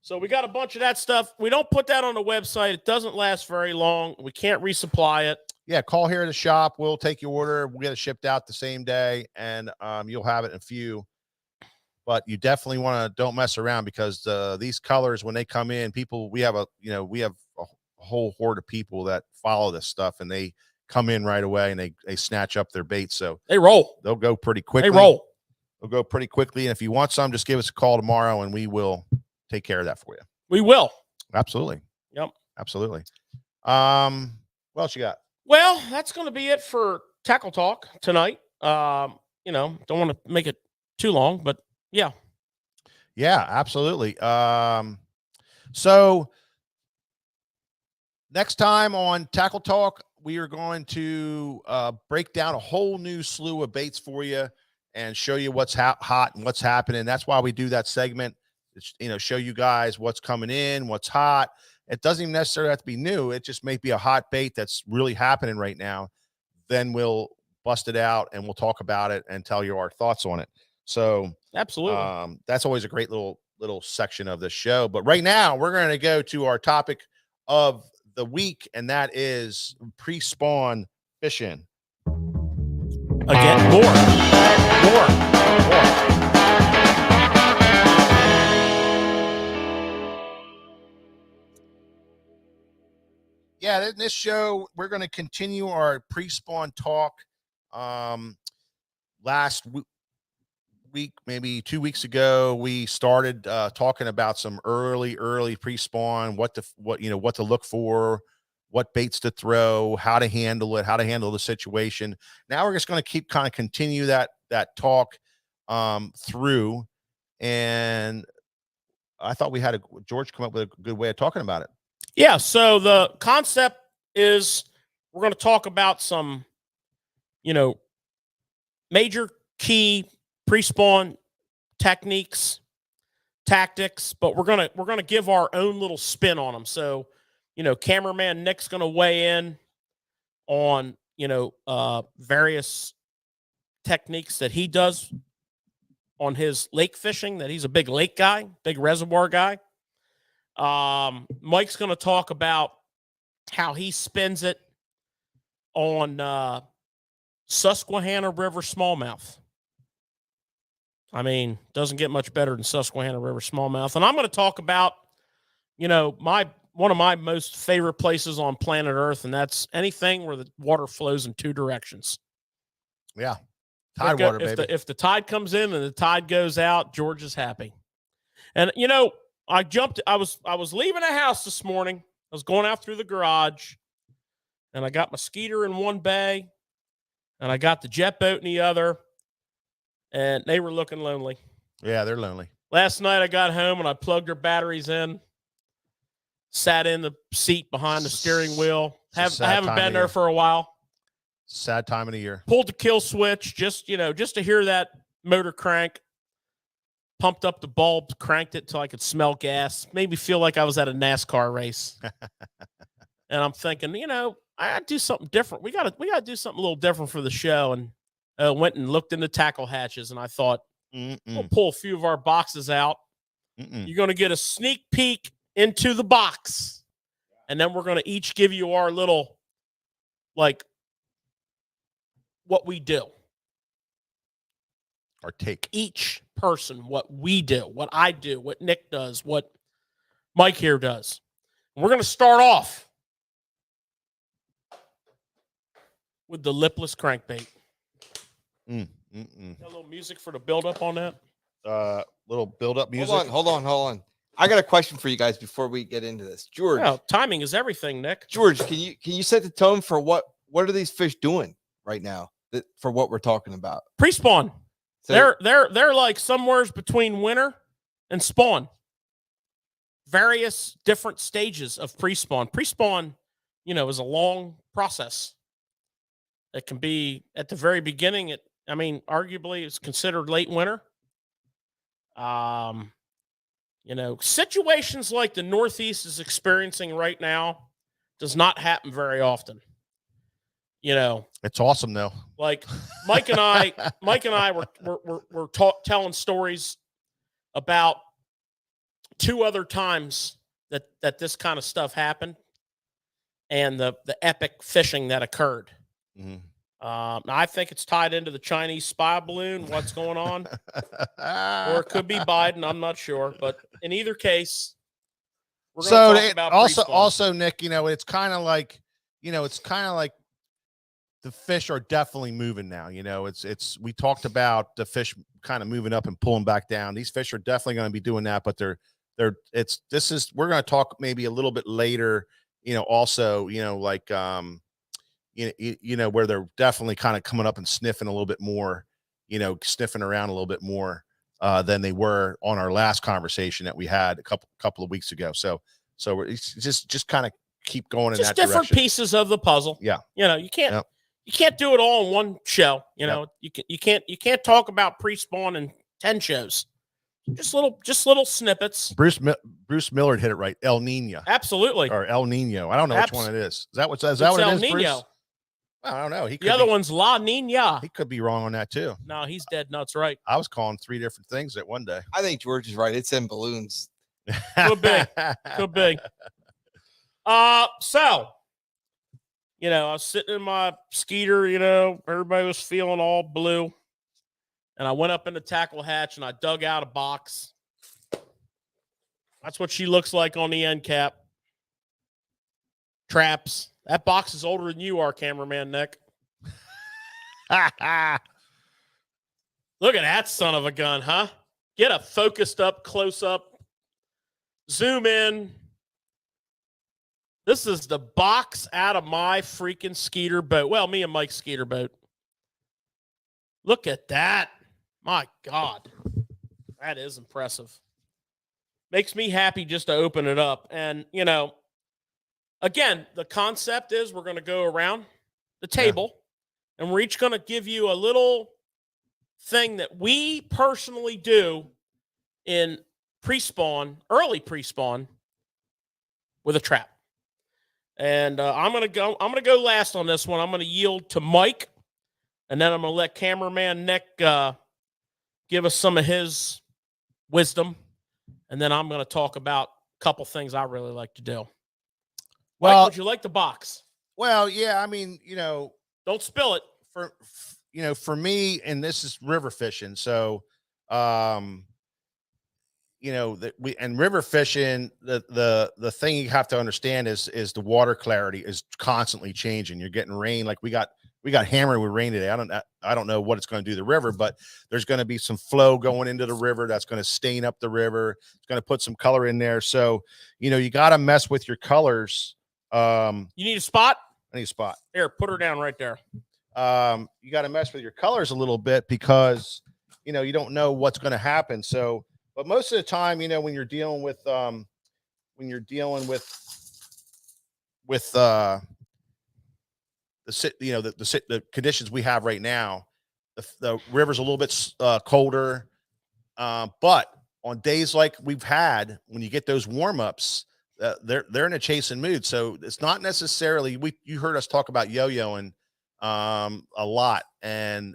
So we got a bunch of that stuff. We don't put that on the website. It doesn't last very long. We can't resupply it. Yeah, call here at the shop. We'll take your order. We'll get it shipped out the same day, and you'll have it in a few. But you definitely don't mess around, because these colors, when they come in, we have a whole horde of people that follow this stuff, and they come in right away and they snatch up their baits. So they roll. They'll go pretty quickly. They'll go pretty quickly. And if you want some, just give us a call tomorrow, and we will take care of that for you. We will. Absolutely. Yep. Absolutely. What else you got? Well, that's going to be it for Tackle Talk tonight. Don't want to make it too long, but yeah. Yeah, absolutely. So next time on Tackle Talk, we are going to break down a whole new slew of baits for you and show you what's hot and what's happening. That's why we do that segment. It's, show you guys what's coming in, what's hot. It doesn't even necessarily have to be new. It just may be a hot bait that's really happening right now. Then we'll bust it out and we'll talk about it and tell you our thoughts on it. So absolutely, that's always a great little section of the show. But right now we're going to go to our topic of the week, and that is pre-spawn fishing. Again, more. Yeah, in this show, we're going to continue our pre-spawn talk. Last week, maybe 2 weeks ago, we started talking about some early pre-spawn, what to look for, what baits to throw, how to handle it, how to handle the situation. Now we're just going to continue that talk through. And I thought we had George come up with a good way of talking about it. Yeah, so the concept is we're going to talk about some, major key pre-spawn techniques tactics, but we're gonna give our own little spin on them. So, cameraman Nick's gonna weigh in on various techniques that he does on his lake fishing. That he's a big lake guy, big reservoir guy. Mike's gonna talk about how he spins it on Susquehanna River smallmouth. I mean, doesn't get much better than Susquehanna River smallmouth. And I'm going to talk about, one of my most favorite places on planet Earth, and that's anything where the water flows in two directions. Yeah. Tide water, baby. If the tide comes in and the tide goes out, George is happy. And, I was leaving the house this morning. I was going out through the garage, and I got my Skeeter in one bay, and I got the jet boat in the other, and they were looking lonely. Yeah, they're lonely. Last night I got home and I plugged their batteries in, sat in the seat behind the steering wheel. I haven't been there for a while. Sad time of the year. Pulled the kill switch just to hear that motor crank. Pumped up the bulbs, cranked it till I could smell gas. Made me feel like I was at a NASCAR race. And I'm thinking, I gotta do something different. We gotta do something a little different for the show. And went and looked in the tackle hatches, and I thought, we'll pull a few of our boxes out. You're going to get a sneak peek into the box, and then we're going to each give you our little, what we do. Our take. Each person, what we do, what I do, what Nick does, what Mike here does. And we're going to start off with the lipless crankbait. A little music for the build-up on that. Little build-up music. Hold on. I got a question for you guys before we get into this. George, timing is everything, Nick. George, can you set the tone for what are these fish doing right now for what we're talking about? Pre-spawn. So, they're like somewhere between winter and spawn. Various different stages of pre-spawn. Pre-spawn, is a long process. It can be at the very beginning. Arguably it's considered late winter. Situations like the Northeast is experiencing right now does not happen very often. It's awesome though. Like Mike and I were telling stories about two other times that this kind of stuff happened, and the epic fishing that occurred. I think it's tied into the Chinese spy balloon. What's going on? Or it could be Biden. I'm not sure. But in either case, we're going to talk about also, Nick, it's kind of like, the fish are definitely moving now. We talked about the fish kind of moving up and pulling back down. These fish are definitely going to be doing that, but we're going to talk maybe a little bit later, also, where they're definitely kind of coming up and sniffing a little bit more, sniffing around a little bit more than they were on our last conversation that we had a couple of weeks ago. So it's just kind of keep going in that different direction. Pieces of the puzzle. Yeah. You can't do it all in one show. You can't talk about pre-spawn in 10 shows. Just little snippets. Bruce Millard hit it right. El Nino. Absolutely. Or El Nino. I don't know which one it is. Is that what it is, El Nino. Bruce? I don't know. The other one's La Nina. He could be wrong on that too. No, he's dead nuts right. I was calling 3 different things at one day. I think George is right. It's in balloons. Could be. So, I was sitting in my Skeeter, everybody was feeling all blue. And I went up in the tackle hatch and I dug out a box. That's what she looks like on the end cap. Traps. That box is older than you are, cameraman Nick. Look at that son of a gun, huh? Get a focused up, close up, zoom in. This is the box out of my freaking Skeeter boat. Well, me and Mike's Skeeter boat. Look at that. My God. That is impressive. Makes me happy just to open it up. And, again, the concept is we're going to go around the table and we're each going to give you a little thing that we personally do in early pre-spawn with a trap. And I'm gonna go last on this one. I'm gonna yield to Mike, and then I'm gonna let cameraman Nick give us some of his wisdom, and then I'm gonna talk about a couple things I really like to do. Well, Mike, would you like the box? Well, yeah, I mean, Don't spill it. For me, and this is river fishing, so that river fishing, the thing you have to understand is the water clarity is constantly changing. You're getting rain, like we got hammered with rain today. I don't know what it's going to do to the river, but there's going to be some flow going into the river that's going to stain up the river. It's going to put some color in there. So, you got to mess with your colors. You need a spot? I need a spot. Here, put her down right there. You got to mess with your colors a little bit because, you don't know what's going to happen. So, but most of the time, when you're dealing with the conditions we have right now, the river's a little bit colder. But on days like we've had, when you get those warm-ups, they're in a chasing mood. So it's not necessarily, you heard us talk about yo-yoing a lot, and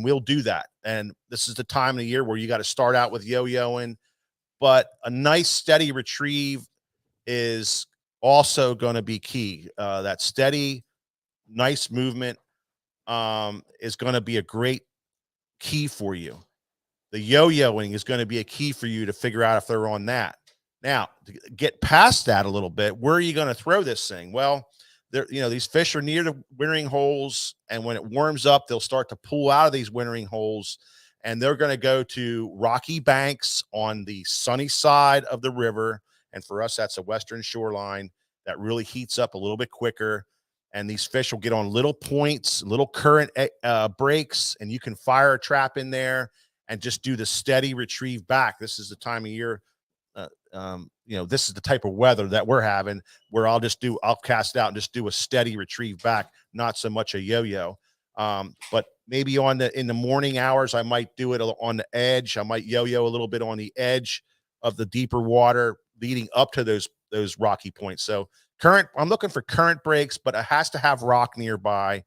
we'll do that. And this is the time of the year where you got to start out with yo-yoing, but a nice steady retrieve is also going to be key. That steady, nice movement is going to be a great key for you. The yo-yoing is going to be a key for you to figure out if they're on that. Now, to get past that a little bit, where are you going to throw this thing? Well, these fish are near the wintering holes, and when it warms up, they'll start to pull out of these wintering holes, and they're going to go to rocky banks on the sunny side of the river. And for us, that's a western shoreline that really heats up a little bit quicker. And these fish will get on little points, little current breaks, and you can fire a trap in there and just do the steady retrieve back. This is the time of year, this is the type of weather that we're having, where I'll cast out and just do a steady retrieve back, not so much a yo-yo. But maybe in the morning hours, I might do it on the edge. I might yo-yo a little bit on the edge of the deeper water leading up to those rocky points. So I'm looking for current breaks, but it has to have rock nearby.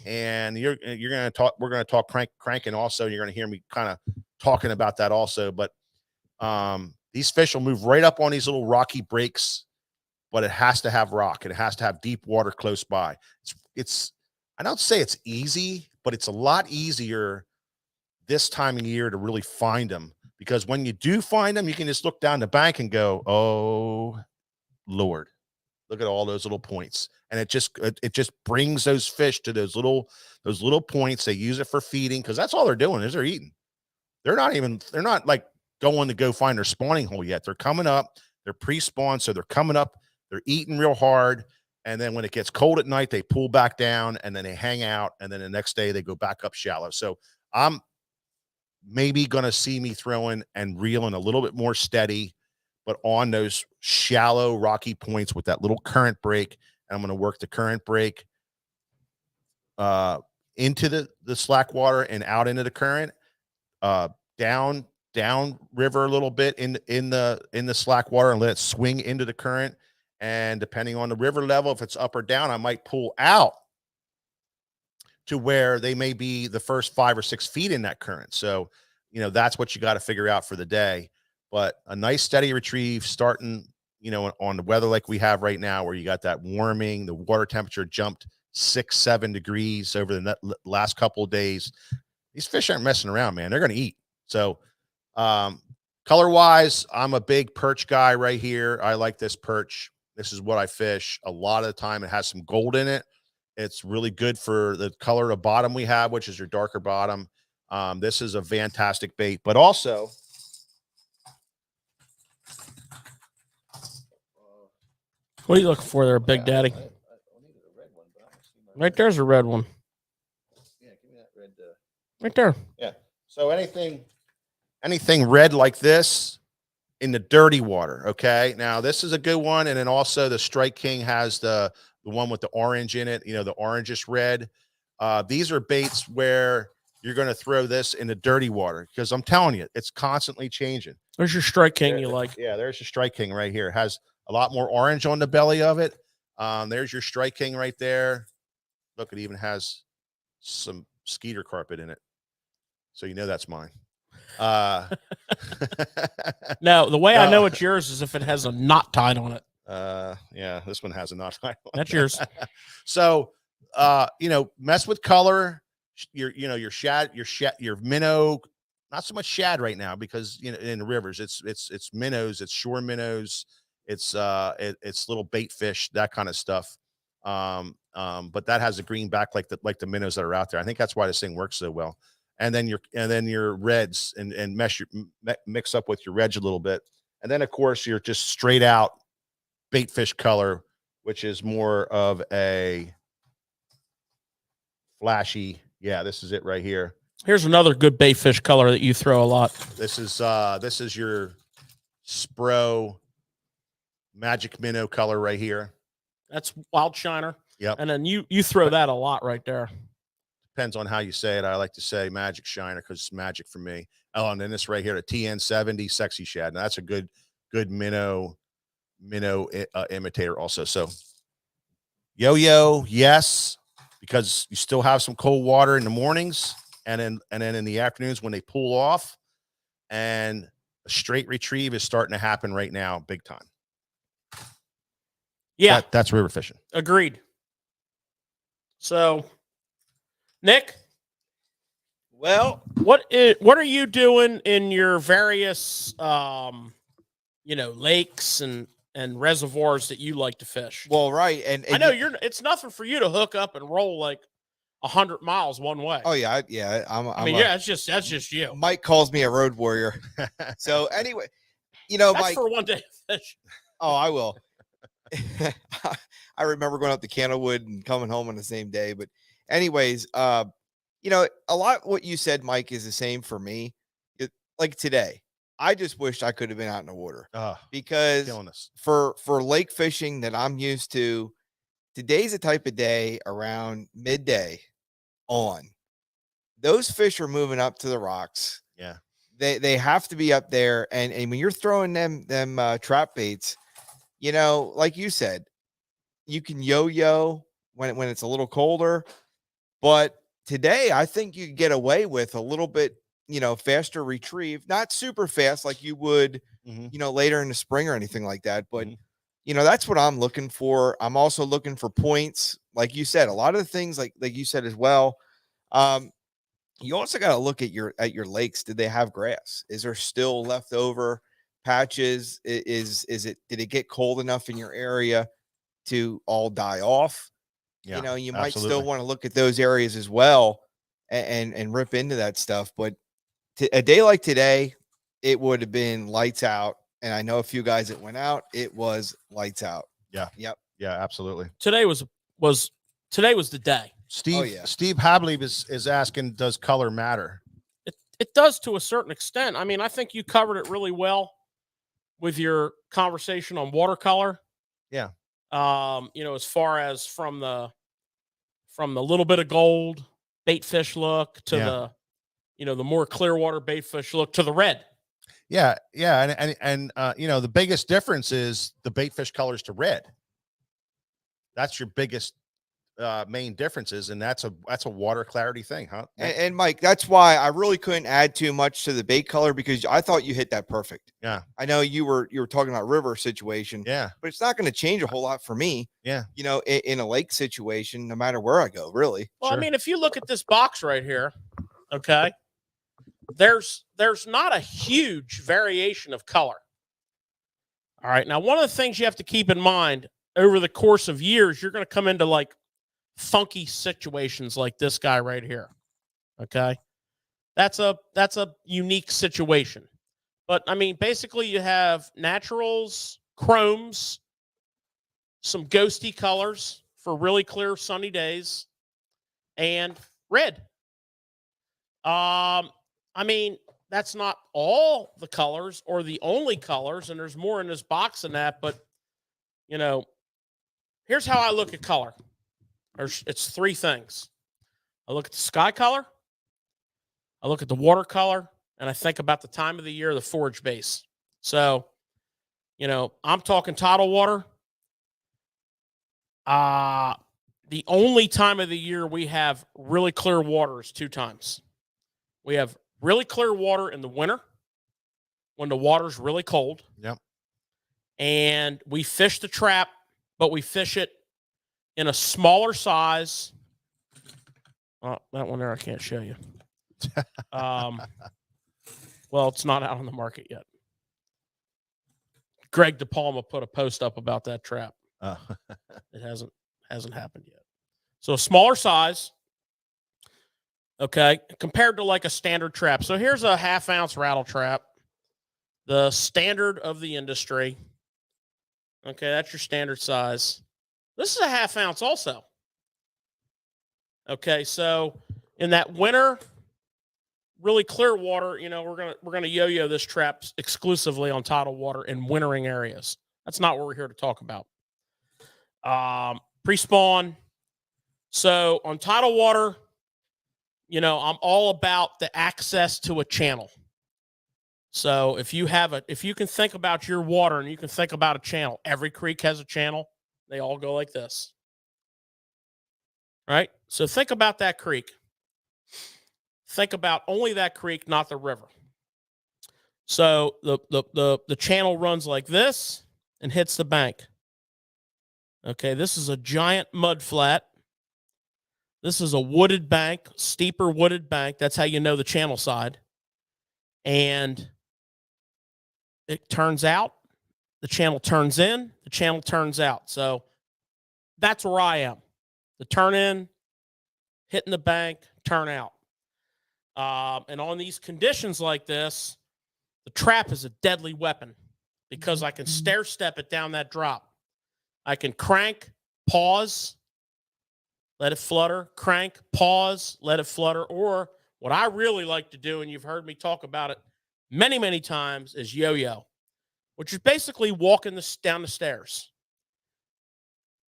And we're going to talk cranking also. You're going to hear me kind of talking about that also. But these fish will move right up on these little rocky breaks, but it has to have rock. It has to have deep water close by. I don't say it's easy, but it's a lot easier this time of year to really find them, because when you do find them, you can just look down the bank and go, oh Lord, look at all those little points. And it just brings those fish to those little points. They use it for feeding, because that's all they're doing is they're eating. They're not like going to go find their spawning hole yet. They're coming up, they're pre-spawned. So they're coming up, they're eating real hard. And then when it gets cold at night, they pull back down, and then they hang out. And then the next day they go back up shallow. So I'm maybe going to see me throwing and reeling a little bit more steady, but on those shallow rocky points with that little current break. And I'm going to work the current break into the slack water and out into the current, down river a little bit in the slack water, and let it swing into the current. And depending on the river level, if it's up or down, I might pull out to where they may be the first 5 or 6 feet in that current. So, that's what you got to figure out for the day. But a nice steady retrieve starting, on the weather like we have right now, where you got that warming, the water temperature jumped 6-7 degrees over the last couple of days. These fish aren't messing around, man. They're going to eat. So, color wise, I'm a big perch guy right here. I like this perch. This is what I fish a lot of the time. It has some gold in it. It's really good for the color of bottom we have, which is your darker bottom. This is a fantastic bait, but also what are you looking for there, Big Daddy? Right there's a red one. Yeah, give me that red. Right there. Yeah. So anything red like this in the dirty water. Okay. Now this is a good one. And then also the Strike King has the one with the orange in it, the orangish red. These are baits where you're going to throw this in the dirty water, because I'm telling you, it's constantly changing. There's your Strike King you like. Yeah, there's your Strike King right here. It has a lot more orange on the belly of it. There's your Strike King right there. Look, it even has some skeeter carpet in it. So you know that's mine. No, the way I know it's yours is if it has a knot tied on it. Yeah, this one has a knot tied on it. That's yours. So, mess with color. Your shad, your minnow, not so much shad right now, because in the rivers it's minnows, it's shore minnows, it's little bait fish, that kind of stuff. But that has a green back like the minnows that are out there. I think that's why this thing works so well. And then your reds and mix up with your reds a little bit. And then of course you're just straight out bait fish color, which is more of a flashy. Yeah, this is it right here. Here's another good bait fish color that you throw a lot. This is your Spro Magic Minnow color right here. That's Wild Shiner. Yep. And then you throw that a lot right there. Depends on how you say it. I like to say Magic Shiner because it's magic for me. Oh, and then this right here, a TN70 Sexy Shad. Now that's a good minnow imitator also. So yo-yo, yes, because you still have some cold water in the mornings, and then in the afternoons when they pull off, and a straight retrieve is starting to happen right now, big time. Yeah, that's river fishing. Agreed. So, Nick, Well, what are you doing in your various lakes and reservoirs that you like to fish? well, right, and I know it's nothing for you to hook up and roll like 100 miles one way. Oh yeah, that's just you. Mike calls me a road warrior. So anyway, That's Mike, for one day of fish. Oh, I will. I remember going up to Candlewood and coming home on the same day. But anyways, a lot what you said, Mike, is the same for me. Like today, I just wished I could have been out in the water because for lake fishing that I'm used to, today's the type of day around midday on. Those fish are moving up to the rocks. Yeah. They have to be up there. And when you're throwing them trap baits, like you said, you can yo-yo when it's a little colder. But today, I think you get away with a little bit, faster retrieve, not super fast like you would, later in the spring or anything like that. But, that's what I'm looking for. I'm also looking for points. Like you said, a lot of the things like you said as well. You also got to look at your lakes. Did they have grass? Is there still leftover patches? Did it get cold enough in your area to all die off? Yeah, you might still want to look at those areas as well and rip into that stuff. But a day like today, it would have been lights out. And I know a few guys that went out. It was lights out. Yeah. Yep. Yeah, absolutely. Today was the day. Steve Habley is asking, does color matter? It does to a certain extent. I mean, I think you covered it really well with your conversation on watercolor. Yeah. As far as from the little bit of gold bait fish look to the more clear water bait fish look to the red. Yeah. Yeah. And the biggest difference is the bait fish colors to red. That's your biggest main differences, and that's a water clarity thing, huh? And Mike, that's why I really couldn't add too much to the bait color, because I thought you hit that perfect. Yeah, I know you were talking about river situation. Yeah, but it's not going to change a whole lot for me. Yeah, in a lake situation, no matter where I go, really. Well, sure. I mean, if you look at this box right here, okay, there's not a huge variation of color. All right, now one of the things you have to keep in mind over the course of years, you're going to come into like funky situations like this guy right here. Okay. That's a unique situation. But I mean, basically you have naturals, chromes, some ghosty colors for really clear sunny days, and red. I mean, that's not all the colors or the only colors, and there's more in this box than that, but here's how I look at color. It's three things. I look at the sky color, I look at the watercolor, and I think about the time of the year, the forage base. So, I'm talking tidal water. The only time of the year we have really clear water is 2 times. We have really clear water in the winter when the water's really cold. Yep. And we fish the trap, but we fish it in a smaller size. Oh, that one there I can't show you. Well, it's not out on the market yet. Greg DePalma put a post up about that trap. It hasn't happened yet. So a smaller size, okay, compared to like a standard trap. So here's a 1/2 ounce rattle trap, the standard of the industry. Okay, that's your standard size. This is a 1/2 ounce also. Okay, so in that winter, really clear water, we're gonna yo-yo this trap exclusively on tidal water in wintering areas. That's not what we're here to talk about. Pre-spawn. So on tidal water, I'm all about the access to a channel. So if you can think about your water and you can think about a channel, every creek has a channel. They all go like this. Right? So think about that creek. Think about only that creek, not the river. So the channel runs like this and hits the bank. Okay, this is a giant mud flat. This is a wooded bank, steeper wooded bank. That's how you know the channel side. And it turns out, the channel turns in, the channel turns out. So that's where I am. The turn in, hitting the bank, turn out. And on these conditions like this, the trap is a deadly weapon because I can stair step it down that drop. I can crank, pause, let it flutter, crank, pause, let it flutter. Or what I really like to do, and you've heard me talk about it many, many times, is yo-yo, which is basically walking down the stairs.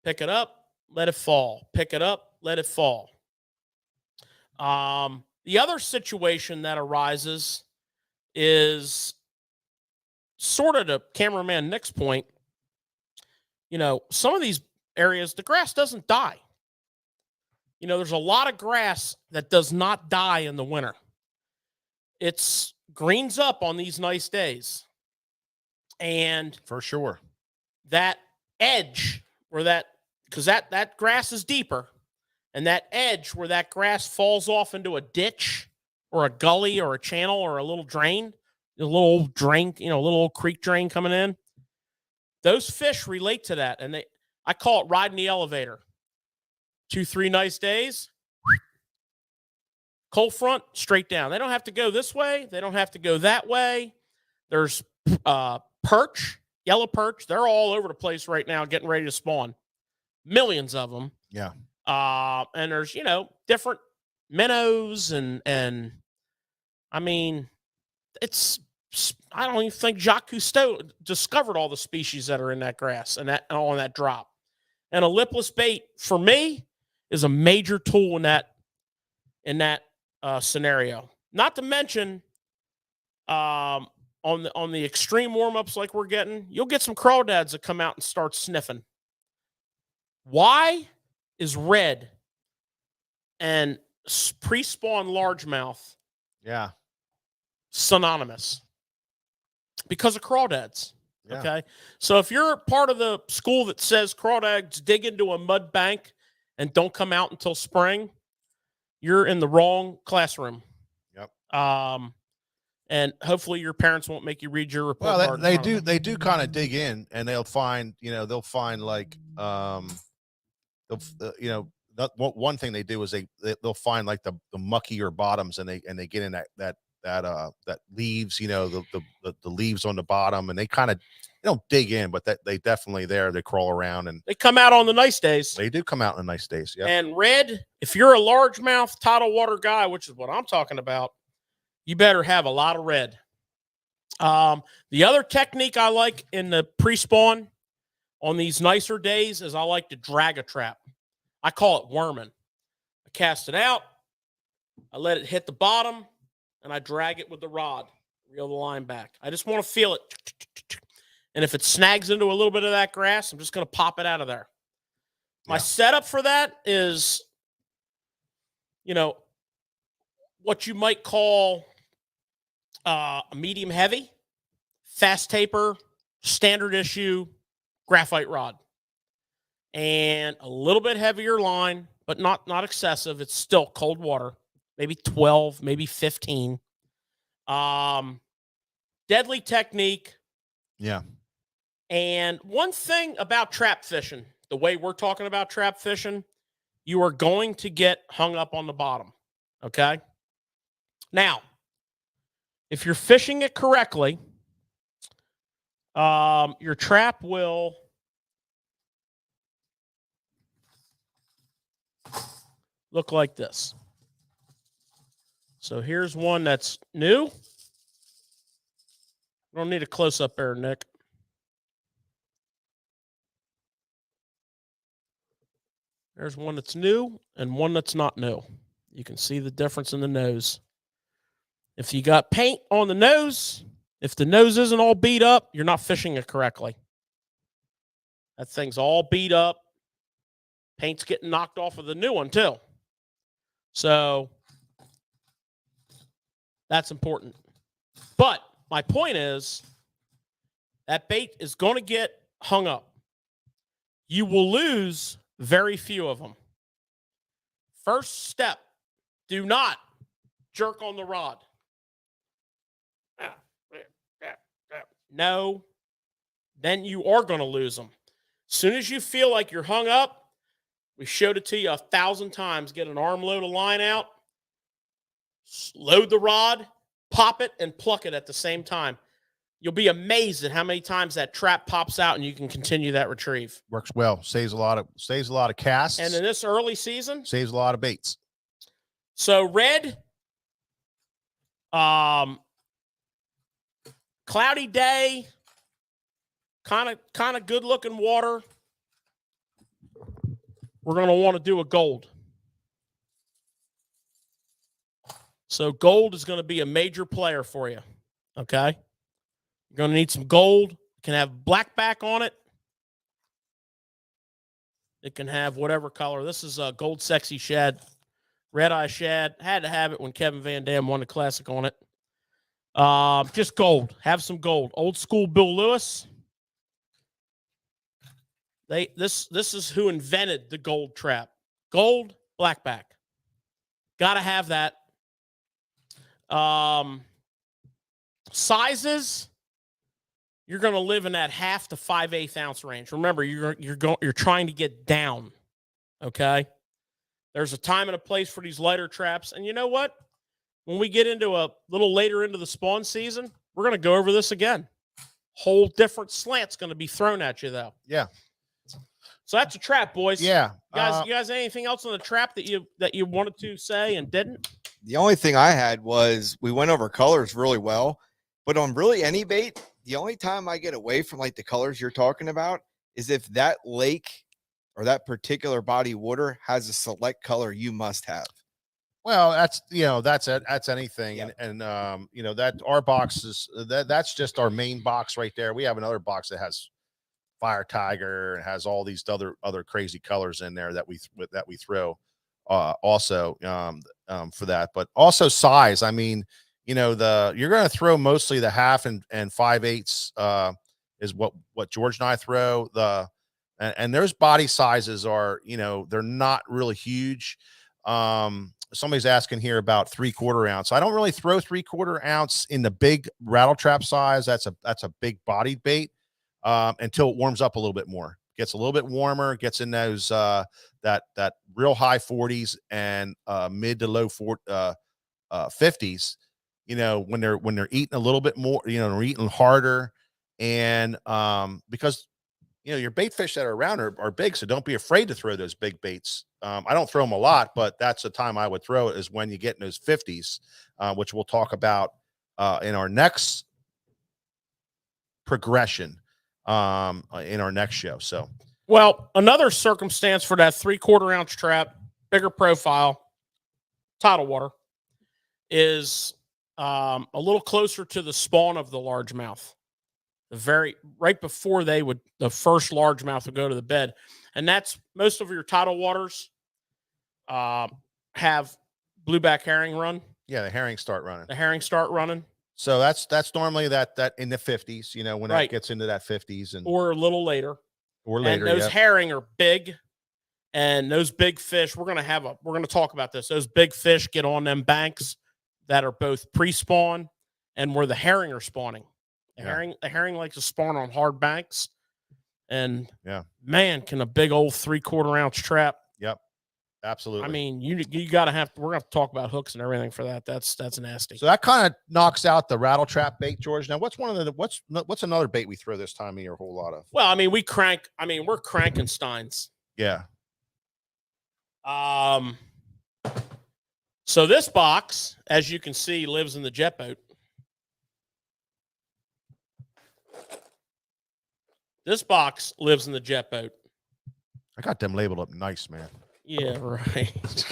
Pick it up, let it fall. Pick it up, let it fall. The other situation that arises is sort of to cameraman Nick's point. Some of these areas, the grass doesn't die. There's a lot of grass that does not die in the winter. It's greens up on these nice days. And For sure. that edge because that grass is deeper, and that edge where that grass falls off into a ditch or a gully or a channel or a little drain, a little old drain, a little old creek drain coming in, those fish relate to that. And I call it riding the elevator. 2-3 nice days, cold front, straight down. They don't have to go this way. They don't have to go that way. There's perch, yellow perch. They're all over the place right now getting ready to spawn. Millions of them. Yeah. And there's, different minnows and I mean, I don't even think Jacques Cousteau discovered all the species that are in that grass and on that drop. And a lipless bait, for me, is a major tool in that scenario. Not to mention, on the extreme warm-ups like we're getting, you'll get some crawdads that come out and start sniffing. Why is red and pre-spawn largemouth synonymous? Because of crawdads. Yeah. Okay. So if you're part of the school that says crawdads dig into a mud bank and don't come out until spring, you're in the wrong classroom. Yep. And hopefully your parents won't make you read your report. Well, they do kind of dig in, and they'll find like one thing they do is they'll find like the muckier bottoms, and they get in that leaves, the leaves on the bottom, and they don't dig in, but they definitely they crawl around, and they come out on the nice days. They do come out on the nice days. Yeah. And red, if you're a largemouth tidal water guy, which is what I'm talking about, you better have a lot of red. The other technique I like in the pre-spawn on these nicer days is I like to drag a trap. I call it worming. I cast it out. I let it hit the bottom. and I drag it with the rod, reel the line back. I just want to feel it. And if it snags into a little bit of that grass, I'm just going to pop it out of there. My setup for that is, what you might call a medium heavy, fast taper, standard issue, graphite rod. And a little bit heavier line, but not excessive. It's still cold water, maybe 12, maybe 15. Deadly technique. Yeah. And one thing about trap fishing, the way we're talking about trap fishing, you are going to get hung up on the bottom. Okay? Now, if you're fishing it correctly, your trap will look like this. So here's one that's new. I don't need a close-up there, Nick. There's one that's new and one that's not new. You can see the difference in the nose. If you got paint on the nose, if the nose isn't all beat up, you're not fishing it correctly. That thing's all beat up. Paint's getting knocked off of the new one, too. So that's important. But my point is that bait is going to get hung up. You will lose very few of them. First step, do not jerk on the rod. No, then you are going to lose them. As soon as you feel like you're hung up, we showed it to you 1,000 times. Get an armload of line out, load the rod, pop it, and pluck it at the same time. You'll be amazed at how many times that trap pops out and you can continue that retrieve. Works well. Saves a lot of casts. And in this early season, saves a lot of baits. So red, cloudy day, kind of good looking water. We're going to want to do a gold. So gold is going to be a major player for you. Okay. You're going to need some gold. You can have black back on it. It can have whatever color. This is a gold sexy shad, red eye shad. Had to have it when Kevin Van Dam won the classic on it. Just gold. Have some gold. Old school Bill Lewis. This is who invented the gold trap. Gold, blackback. Got to have that. Sizes, you're going to live in that 1/2 to 5/8 ounce range. Remember, you're trying to get down. Okay? There's a time and a place for these lighter traps. And you know what? When we get into a little later into the spawn season, we're going to go over this again. Whole different slant's going to be thrown at you, though. Yeah. So that's a trap, boys. Yeah. You guys anything else on the trap that you wanted to say and didn't? The only thing I had was we went over colors really well, but on really any bait, the only time I get away from like the colors you're talking about is if that lake or that particular body of water has a select color you must have. Well, that's that's anything. Yeah. And that our box is that's just our main box right there. We have another box that has Fire Tiger and has all these other crazy colors in there that we throw also for that, but also size. I mean, you're going to throw mostly the 1/2 and 5/8 is what George and I throw. And those body sizes are, they're not really huge. Somebody's asking here about 3/4 ounce. I don't really throw 3/4 ounce in the big rattle trap size. That's a big bodied bait until it warms up a little bit more. Gets a little bit warmer, gets in those that real high 40s and mid to low 50s. When they're eating a little bit more, they're eating harder, and because your bait fish that are around are big, so don't be afraid to throw those big baits. I don't throw them a lot, but that's the time I would throw it, is when you get in those 50s, which we'll talk about in our next progression in our next show. So, well, another circumstance for that 3/4 ounce trap, bigger profile, tidal water, is a little closer to the spawn of the largemouth. Right before the first largemouth would go to the bed. And that's most of your tidal waters have blueback herring run. Yeah, the herring start running. The herring start running. So that's normally that in the 50s, you know, when Right. that gets into that 50s and or a little later. or later. And those yep. herring are big, and those big fish. We're gonna talk about this. Those big fish get on them banks that are both pre-spawn and where the herring are spawning. The herring likes to spawn on hard banks, and man, can a big old 3/4 ounce trap. Yep, absolutely. I mean, you gotta have. We're gonna have to talk about hooks and everything for that. That's nasty. So that kind of knocks out the rattle trap bait, George. Now, what's another bait we throw this time of year a whole lot of? Well, I mean, we're Crankensteins. Yeah. So this box, as you can see, lives in the jet boat. This box lives in the jet boat. I got them labeled up nice, man. Yeah, right.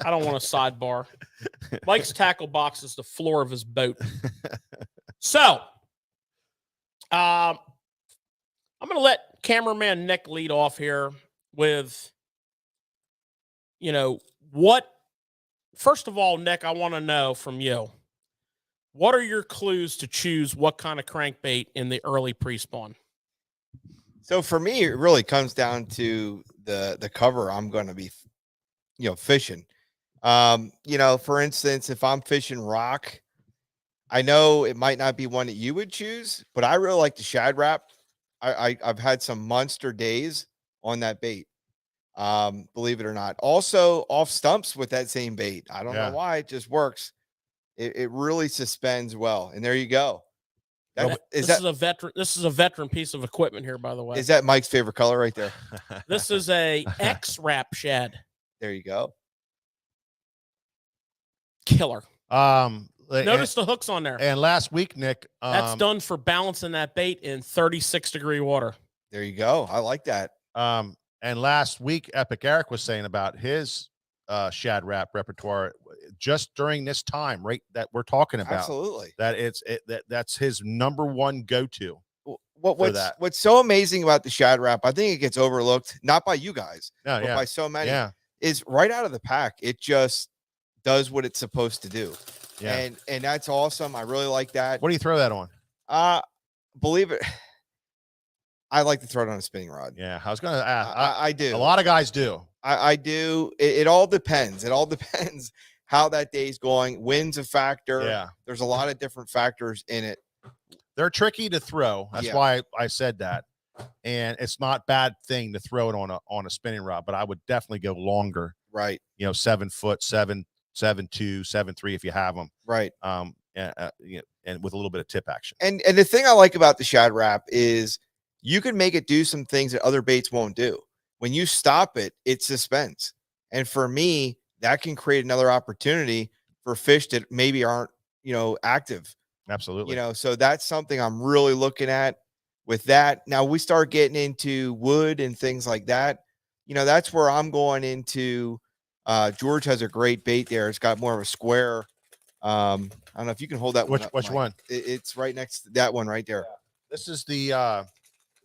I don't want a sidebar. Mike's tackle box is the floor of his boat. So, I'm going to let cameraman Nick lead off here with, first of all, Nick, I want to know from you, what are your clues to choose what kind of crankbait in the early pre-spawn? So for me, it really comes down to the cover I'm going to be, fishing. For instance, if I'm fishing rock, I know it might not be one that you would choose, but I really like the shad wrap. I've had some monster days on that bait. Believe it or not. Also off stumps with that same bait. I don't know why, it just works. It really suspends well. And there you go. This is a veteran piece of equipment here, by the way. Is that Mike's favorite color right there? This is a X wrap shad. There you go. Killer. Notice the hooks on there. And last week, Nick, that's done for balancing that bait in 36-degree water. There you go. I like that. And last week, Epic Eric was saying about his shad wrap repertoire just during this time, right? That we're talking about. Absolutely. That's his number one go-to. What's so amazing about the shad wrap, I think it gets overlooked, not by you guys, but by so many, is right out of the pack. It just does what it's supposed to do. Yeah. And that's awesome. I really like that. What do you throw that on? Believe it, I like to throw it on a spinning rod. Yeah, I was gonna ask. I do. A lot of guys do. I do. It all depends. It all depends how that day's going. Wind's a factor. Yeah. There's a lot of different factors in it. They're tricky to throw. That's why I said that. And it's not a bad thing to throw it on a spinning rod, but I would definitely go longer. Right. 7 foot, 7.2, 7.3 if you have them. Right. And with a little bit of tip action. And the thing I like about the shad wrap is you can make it do some things that other baits won't do. When you stop it, it suspends. And for me, that can create another opportunity for fish that maybe aren't, active. Absolutely. So that's something I'm really looking at with that. Now we start getting into wood and things like that. That's where I'm going into. George has a great bait there. It's got more of a square. I don't know if you can hold that one up, which Mike. one? It's right next to that one right there. Yeah.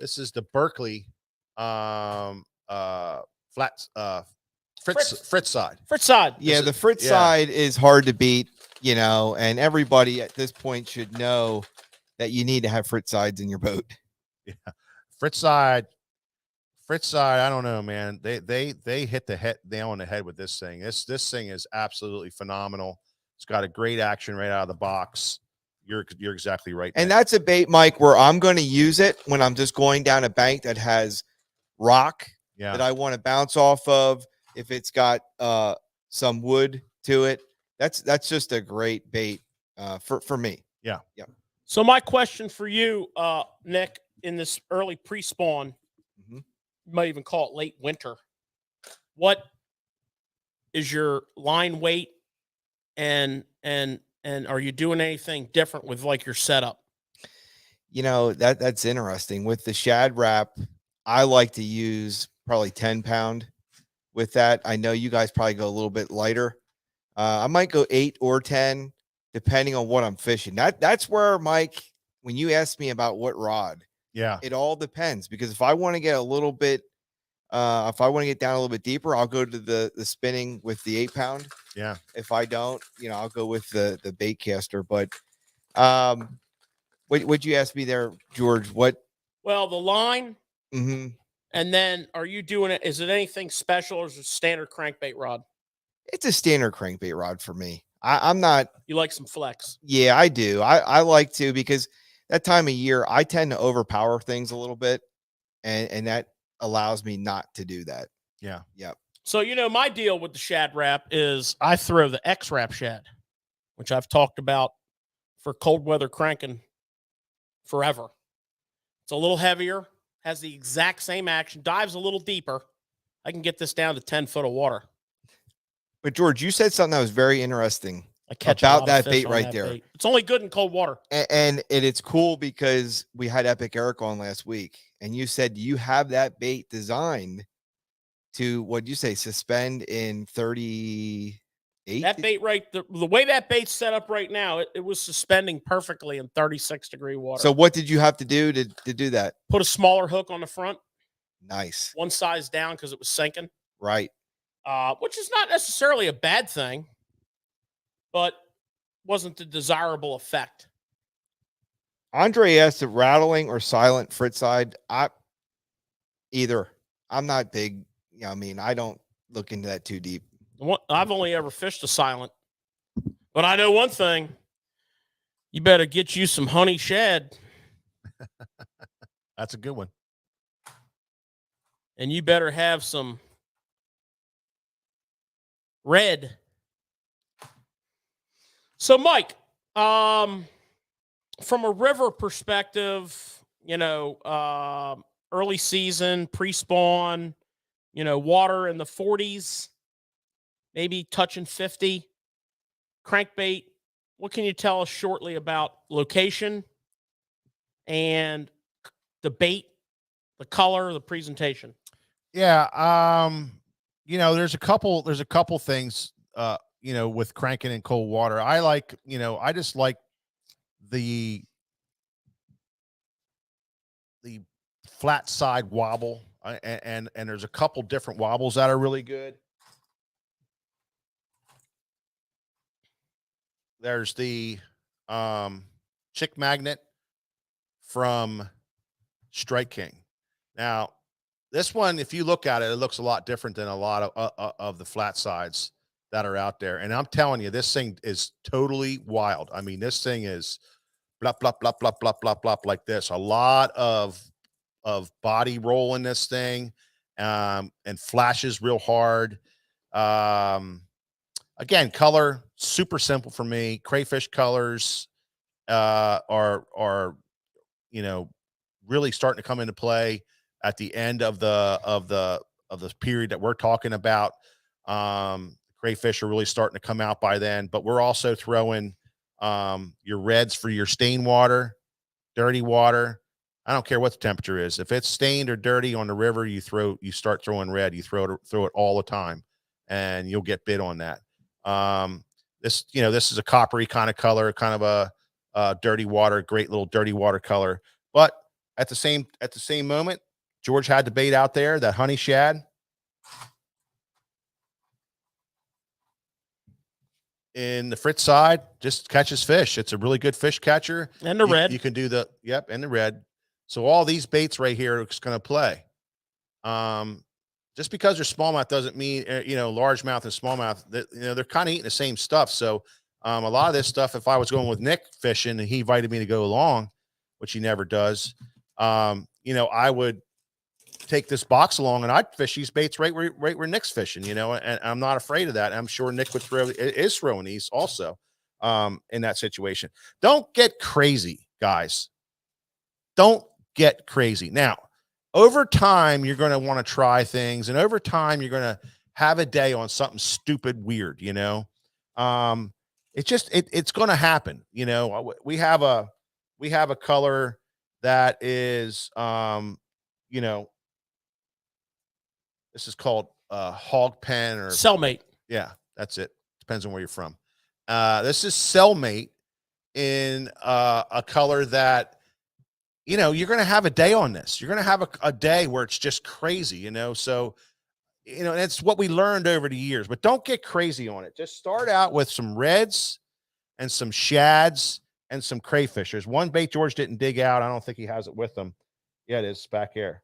This is the Berkeley Fritz side. Fritz side. Yeah, the Fritz side is hard to beat, and everybody at this point should know that you need to have Fritz sides in your boat. Yeah. Fritz side, I don't know, man. They hit the nail on the head with this thing. This thing is absolutely phenomenal. It's got a great action right out of the box. You're exactly right. And that's a bait, Mike, where I'm going to use it when I'm just going down a bank that has rock that I want to bounce off of. If it's got some wood to it, that's just a great bait for me. Yeah. Yeah. So my question for you, Nick, in this early pre-spawn, you might even call it late winter, what is your line weight and are you doing anything different with like your setup? That's interesting. With the shad wrap, I like to use probably 10-pound with that. I know you guys probably go a little bit lighter. I might go 8 or 10, depending on what I'm fishing. That's where, Mike, when you asked me about what rod, Yeah. it all depends, because if I want to get a little bit, if I want to get down a little bit deeper, I'll go to the spinning with the 8-pound. Yeah. If I don't, I'll go with the bait caster. But what you ask me there, George? What? Well, the line, Mm-hmm. and then are you doing it? Is it anything special, or is it a standard crankbait rod? It's a standard crankbait rod for me. I'm not. You like some flex? Yeah, I do. I like to, because that time of year I tend to overpower things a little bit, and that allows me not to do that. Yeah. Yep. So, my deal with the shad wrap is I throw the X wrap shad, which I've talked about for cold weather cranking forever. It's a little heavier, has the exact same action, dives a little deeper. I can get this down to 10 foot of water. But George, you said something that was very interesting I catch about a lot of that fish bait on right that there. bait. It's only good in cold water. And it's cool because we had Epic Eric on last week, and you said you have that bait designed to, what'd you say, suspend in 38? That bait the way that bait's set up right now, it was suspending perfectly in 36-degree water. So what did you have to do to do that? Put a smaller hook on the front. Nice. One size down because it was sinking. Right. Which is not necessarily a bad thing, but wasn't the desirable effect. Andre asked if rattling or silent frit side. Either. I'm not big. I don't look into that too deep. I've only ever fished a silent, but I know one thing: you better get you some honey shad. That's a good one. And you better have some red. So, Mike, from a river perspective, early season, pre-spawn, water in the 40s, maybe touching 50. Crankbait, what can you tell us shortly about location and the bait, the color, the presentation? Yeah. There's a couple things, with cranking in cold water. I like, I just like the flat side wobble. And there's a couple different wobbles that are really good. There's the Chick Magnet from Strike King. Now, this one, if you look at it, it looks a lot different than a lot of the flat sides that are out there. And I'm telling you, this thing is totally wild. I mean, this thing is blop, blop, blop, blop, blop, blop, blop, like this. A lot of body roll in this thing, and flashes real hard. Again, color, super simple for me. Crayfish colors are really starting to come into play at the end of the period that we're talking about. Crayfish are really starting to come out by then, but we're also throwing your reds for your stain water, dirty water. I don't care what the temperature is. If it's stained or dirty on the river, you start throwing red. You throw it all the time, and you'll get bit on that. This is a coppery kind of color, kind of a dirty water, great little dirty water color. But at the same moment, George had the bait out there, that honey shad. In the frit side, just catches fish. It's a really good fish catcher. And the red. You can do and the red. So all these baits right here are going to play. Just because they're smallmouth doesn't mean, largemouth and smallmouth, they're kind of eating the same stuff. So a lot of this stuff, if I was going with Nick fishing and he invited me to go along, which he never does, I would take this box along and I'd fish these baits right where Nick's fishing, and I'm not afraid of that. I'm sure Nick is throwing these also in that situation. Don't get crazy, guys. Don't get crazy. Now, over time, you're going to want to try things, and over time, you're going to have a day on something stupid, weird, it's going to happen. We have a color that is, this is called hog pen or Cellmate. yeah, that's it. Depends on where you're from. This is Cellmate in a color that, you know, you're going to have a day on this. You're going to have a day where it's just crazy, you know? So, you know, it's what we learned over the years, but don't get crazy on it. Just start out with some reds and some shads and some crayfish. There's one bait George didn't dig out. I don't think he has it with him. Yeah, it is back here.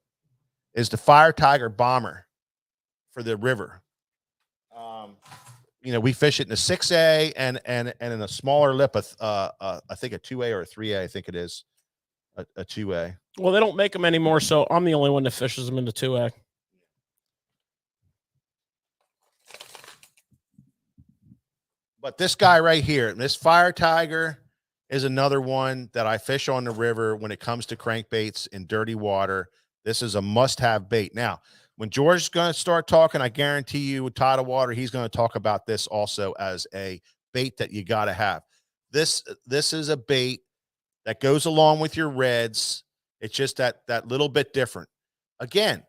Is the Fire Tiger Bomber for the river. You know, we fish it in a 6A and in a smaller lip, I think a 2A or a 3A, I think it is a 2A. Well, they don't make them anymore, so I'm the only one that fishes them in the 2A. But this guy right here, this Fire Tiger, is another one that I fish on the river when it comes to crankbaits in dirty water. This is a must-have bait. Now, when George's going to start talking, I guarantee you with tidal water, he's going to talk about this also as a bait that you got to have. This is a bait that goes along with your reds. It's just that little bit different. Again,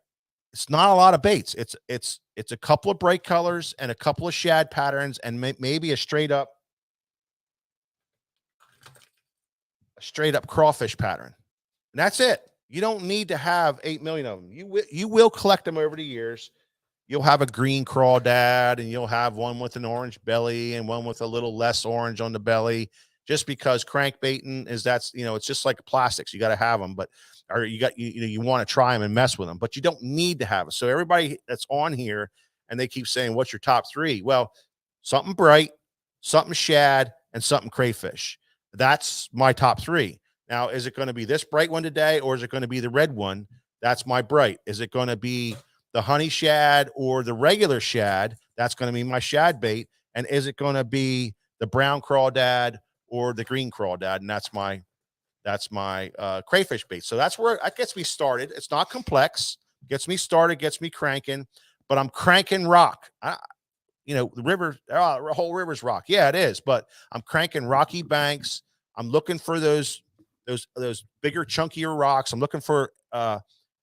it's not a lot of baits. It's a couple of bright colors and a couple of shad patterns and maybe a straight up crawfish pattern. And that's it. You don't need to have 8 million of them. You will collect them over the years. You'll have a green crawdad, and you'll have one with an orange belly and one with a little less orange on the belly. Just because crankbaiting is it's just like plastics. You got to have them, or you want to try them and mess with them, but you don't need to have it. So everybody that's on here and they keep saying, "What's your top 3?" Well, something bright, something shad, and something crayfish. That's my top 3. Now, is it going to be this bright one today, or is it going to be the red one? That's my bright. Is it going to be the honey shad or the regular shad? That's going to be my shad bait. And is it going to be the brown crawdad or the green crawdad? And that's my crayfish bait. So that's where that gets me started. It's not complex. Gets me started, gets me cranking. But I'm cranking rock. The river, the whole river's rock. Yeah, it is. But I'm cranking rocky banks. I'm looking for those bigger, chunkier rocks. I'm looking for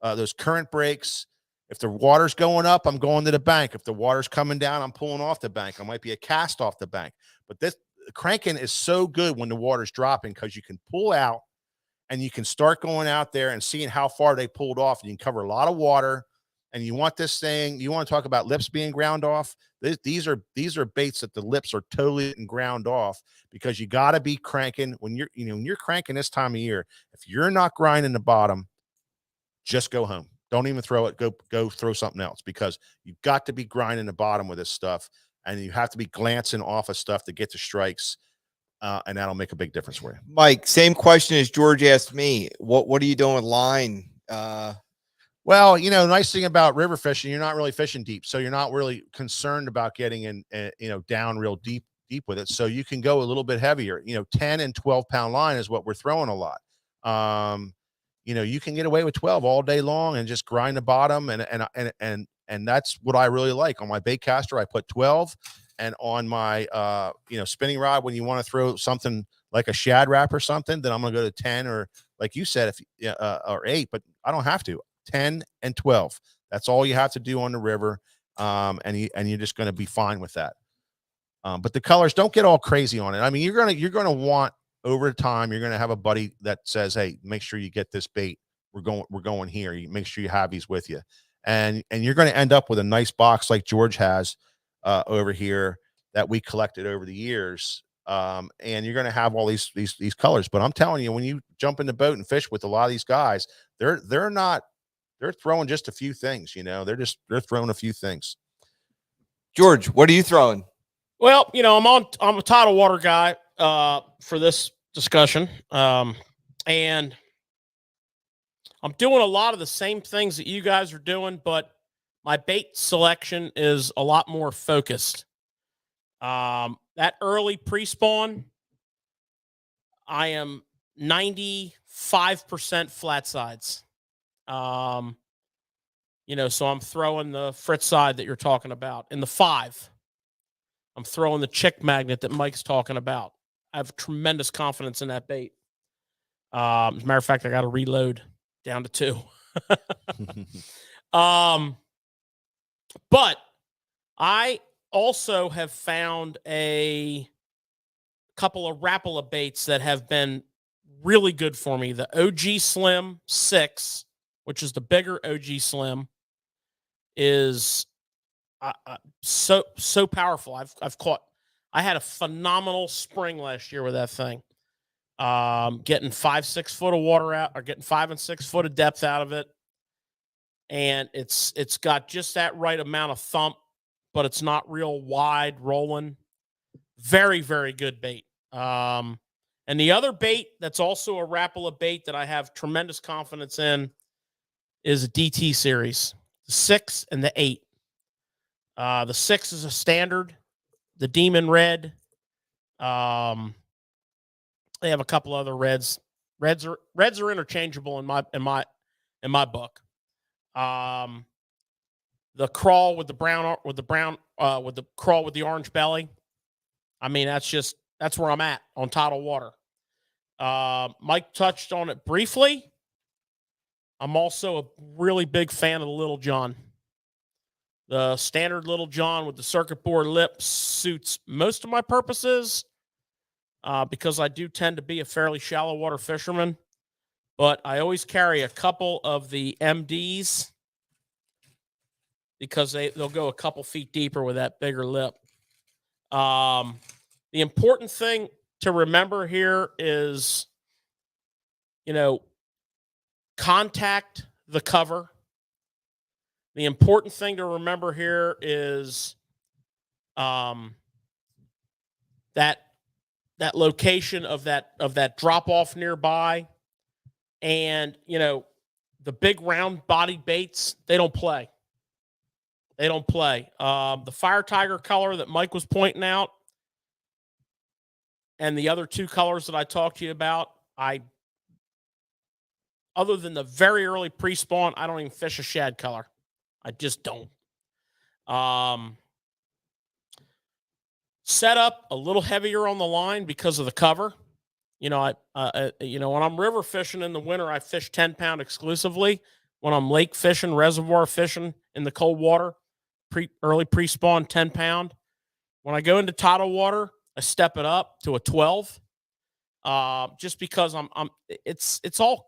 those current breaks. If the water's going up, I'm going to the bank. If the water's coming down, I'm pulling off the bank. I might be a cast off the bank. But this cranking is so good when the water's dropping because you can pull out and you can start going out there and seeing how far they pulled off. And you can cover a lot of water. And you want this thing, you want to talk about lips being ground off. These are baits that the lips are totally ground off because you got to be cranking when you're cranking this time of year. If you're not grinding the bottom, just go home. Don't even throw it. Go throw something else because you've got to be grinding the bottom with this stuff. And you have to be glancing off of stuff to get the strikes. And that'll make a big difference for you. Mike, same question as George asked me. What are you doing with line? Well, nice thing about river fishing, you're not really fishing deep. So you're not really concerned about getting in, down real deep with it. So you can go a little bit heavier, 10 and 12 pound line is what we're throwing a lot. You can get away with 12 all day long and just grind the bottom. And that's what I really like. On my bait caster, I put 12, and on my, spinning rod, when you want to throw something like a shad wrap or something, then I'm going to go to 10 or like you said, or 8, but I don't have to. 10 and 12. That's all you have to do on the river. And you're just going to be fine with that. But the colors, don't get all crazy on it. I mean, you're going to want over time, you're going to have a buddy that says, "Hey, make sure you get this bait. We're going here. You make sure you have these with you." And you're going to end up with a nice box like George has over here that we collected over the years. And you're going to have all these colors. But I'm telling you, when you jump in the boat and fish with a lot of these guys, they're throwing just a few things, they're throwing a few things. George, what are you throwing? Well, I'm a tidal water guy for this discussion. And I'm doing a lot of the same things that you guys are doing, but my bait selection is a lot more focused. That early pre-spawn, I am 95% flat sides. So I'm throwing the Fritz side that you're talking about. In the 5, I'm throwing the chick magnet that Mike's talking about. I have tremendous confidence in that bait. As a matter of fact, I got to reload down to 2. But I also have found a couple of Rapala baits that have been really good for me. The OG Slim 6, which is the bigger OG Slim, is so powerful. I've caught. I had a phenomenal spring last year with that thing. Getting 5-6 foot of water out, or getting 5 and 6 foot of depth out of it, and it's got just that right amount of thump, but it's not real wide rolling. Very, very good bait. And the other bait that's also a Rapala bait that I have tremendous confidence in is a DT series, the 6 and the 8. The 6 is a standard, the Demon Red. They have a couple other reds. Reds are interchangeable in my book. The crawl with the crawl with the orange belly. I mean, that's where I'm at on tidal water. Mike touched on it briefly. I'm also a really big fan of the Little John. The standard Little John with the circuit board lip suits most of my purposes because I do tend to be a fairly shallow water fisherman. But I always carry a couple of the MDs because they'll go a couple feet deeper with that bigger lip. The important thing to remember here is, contact the cover. The important thing to remember here is that location of that drop off nearby, and the big round bodied baits, they don't play. The Fire Tiger color that Mike was pointing out, and the other two colors that I talked to you about, other than the very early pre-spawn, I don't even fish a shad color. I just don't. Set up a little heavier on the line because of the cover. When I'm river fishing in the winter, I fish 10-pound exclusively. When I'm lake fishing, reservoir fishing in the cold water, early pre-spawn 10-pound. When I go into tidal water, I step it up to a 12. Just because it's all.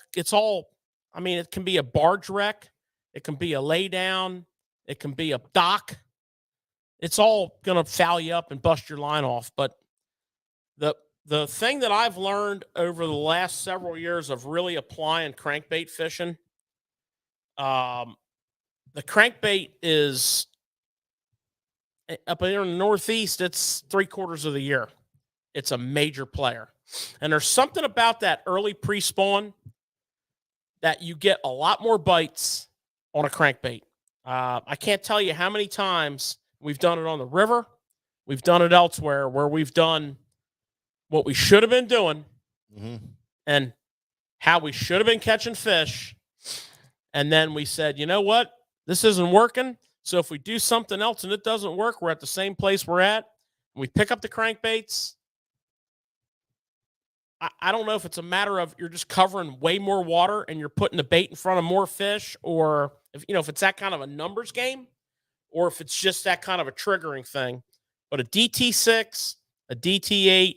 I mean, it can be a barge wreck, it can be a lay down, it can be a dock. It's all gonna foul you up and bust your line off. But the thing that I've learned over the last several years of really applying crankbait fishing, the crankbait is up here in the Northeast. It's 3/4 of the year. It's a major player. And there's something about that early pre-spawn that you get a lot more bites on a crankbait. I can't tell you how many times we've done it on the river. We've done it elsewhere where we've done what we should have been doing and how we should have been catching fish. And then we said, you know what? This isn't working. So if we do something else and it doesn't work, we're at the same place we're at. We pick up the crankbaits. I don't know if it's a matter of you're just covering way more water and you're putting the bait in front of more fish, or if it's that kind of a numbers game, or if it's just that kind of a triggering thing. But a DT6, a DT8,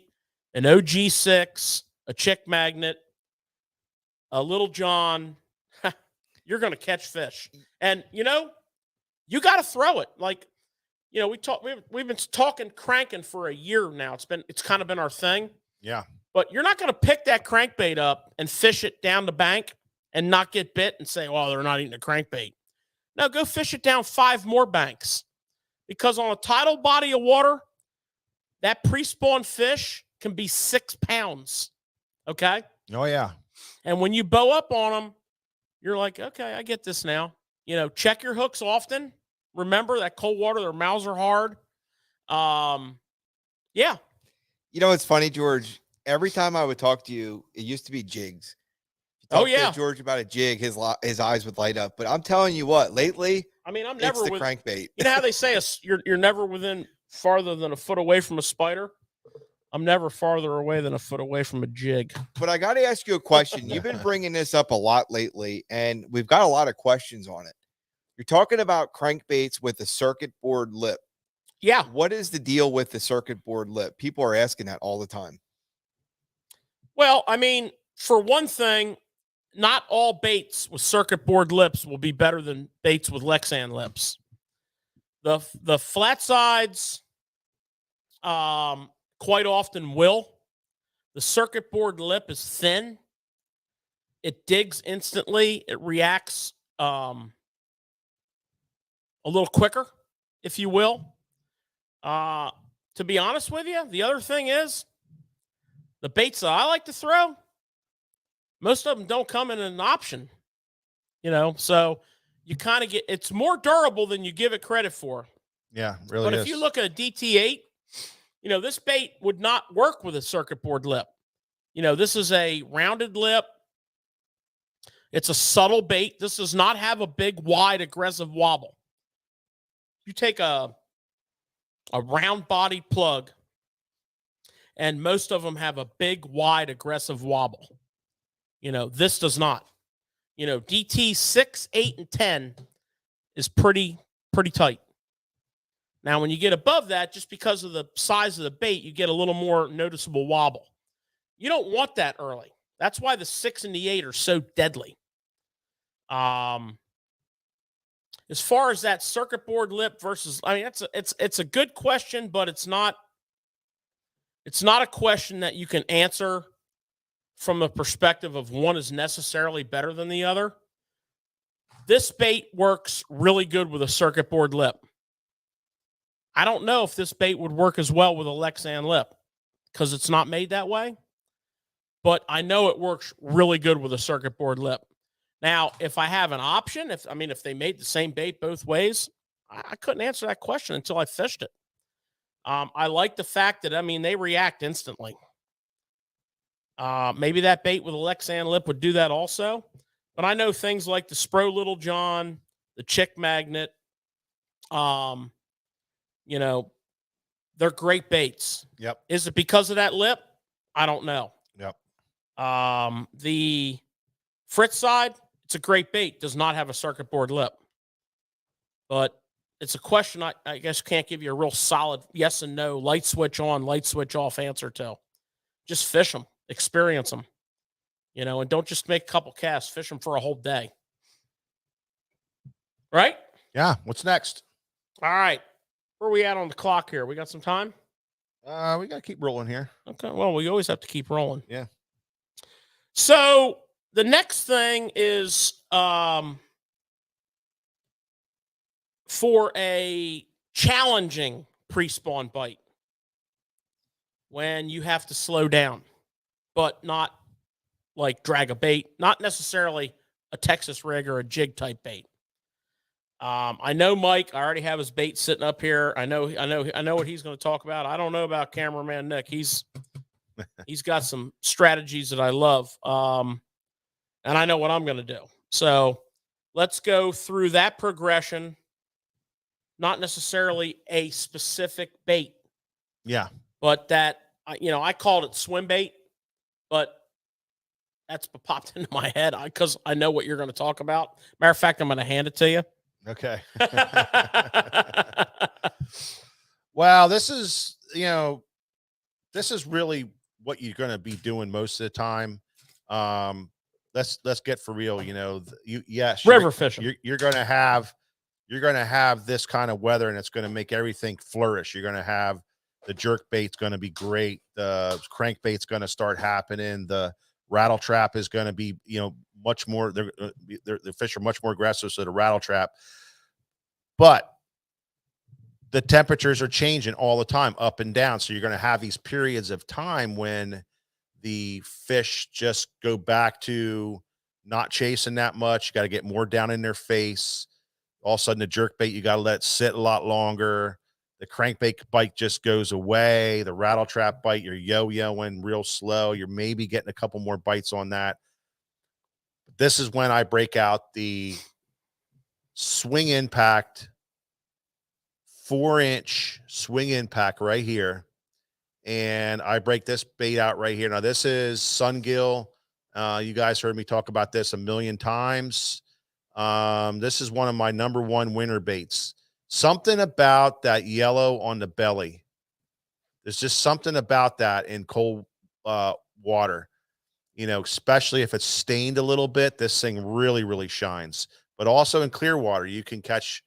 an OG6, a chick magnet, a Little John, you're going to catch fish. And you got to throw it. Like, we've been talking cranking for a year now. It's kind of been our thing. Yeah. But you're not going to pick that crankbait up and fish it down the bank and not get bit and say, "Oh, they're not eating a crankbait." No, go fish it down 5 more banks, because on a tidal body of water, that pre-spawn fish can be 6 pounds. Okay. Oh yeah. And when you bow up on them, you're like, okay, I get this now. Check your hooks often. Remember that cold water, their mouths are hard. Yeah. It's funny, George. Every time I would talk to you, it used to be jigs. To George about a jig, his eyes would light up. But I'm telling you what, lately, I mean, I'm it's never the crankbait. You know how they say you're never within farther than a foot away from a spider? I'm never farther away than a foot away from a jig. But I got to ask you a question. You've been bringing this up a lot lately, and we've got a lot of questions on it. You're talking about crankbaits with a circuit board lip. Yeah. What is the deal with the circuit board lip? People are asking that all the time. Well, I mean, for one thing, not all baits with circuit board lips will be better than baits with Lexan lips. The flat sides quite often will. The circuit board lip is thin. It digs instantly. It reacts a little quicker, if you will. To be honest with you, the other thing is the baits that I like to throw, most of them don't come in an option, so you kind of get, it's more durable than you give it credit for. Yeah, really. But is. if you look at a DT8, this bait would not work with a circuit board lip. This is a rounded lip. It's a subtle bait. This does not have a big, wide, aggressive wobble. You take a round bodied plug, and most of them have a big, wide, aggressive wobble. This does not. DT 6, 8, and 10 is pretty tight. Now, when you get above that, just because of the size of the bait, you get a little more noticeable wobble. You don't want that early. That's why the 6 and the 8 are so deadly. As far as that circuit board lip versus, I mean, it's a good question, but it's not a question that you can answer from the perspective of one is necessarily better than the other. This bait works really good with a circuit board lip. I don't know if this bait would work as well with a Lexan lip because it's not made that way, but I know it works really good with a circuit board lip. Now, if I have an option, if they made the same bait both ways, I couldn't answer that question until I fished it. I like the fact that, they react instantly. Maybe that bait with a Lexan lip would do that also. But I know things like the Spro Little John, the Chick Magnet, they're great baits. Yep. Is it because of that lip? I don't know. Yep. The Fritz side, it's a great bait. Does not have a circuit board lip. But it's a question I guess can't give you a real solid yes and no, light switch on, light switch off answer to. Just fish them, experience them, and don't just make a couple casts. Fish them for a whole day. Right? Yeah. What's next? All right. Where are we at on the clock here? We got some time? We got to keep rolling here. Okay. Well, we always have to keep rolling. Yeah. So the next thing is for a challenging pre-spawn bite when you have to slow down, but not like drag a bait, not necessarily a Texas rig or a jig type bait. I know Mike. I already have his bait sitting up here. I know what he's going to talk about. I don't know about cameraman Nick. He's got some strategies that I love, and I know what I'm going to do. So let's go through that progression. Not necessarily a specific bait. Yeah. But that I called it swim bait, but that's what popped into my head because I know what you're going to talk about. Matter of fact, I'm going to hand it to you. Okay. Well, this is really what you're going to be doing most of the time. Let's get for real. River fishing. You're going to have this kind of weather, and it's going to make everything flourish. You're going to have the jerk bait's going to be great. The crankbait's going to start happening. The rattle trap is going to be, much more. The fish are much more aggressive, so the rattle trap. But the temperatures are changing all the time, up and down. So you're going to have these periods of time when the fish just go back to not chasing that much. You got to get more down in their face. All of a sudden, the jerk bait, you got to let it sit a lot longer. The crankbait bite just goes away. The rattle trap bite, you're yo-yoing real slow. You're maybe getting a couple more bites on that. This is when I break out the swing impact, 4-inch swing impact right here. And I break this bait out right here. Now, this is Sungill. You guys heard me talk about this a million times. This is one of my #1 winter baits. Something about that yellow on the belly. There's just something about that in cold water, especially if it's stained a little bit. This thing really, really shines. But also in clear water, you can catch,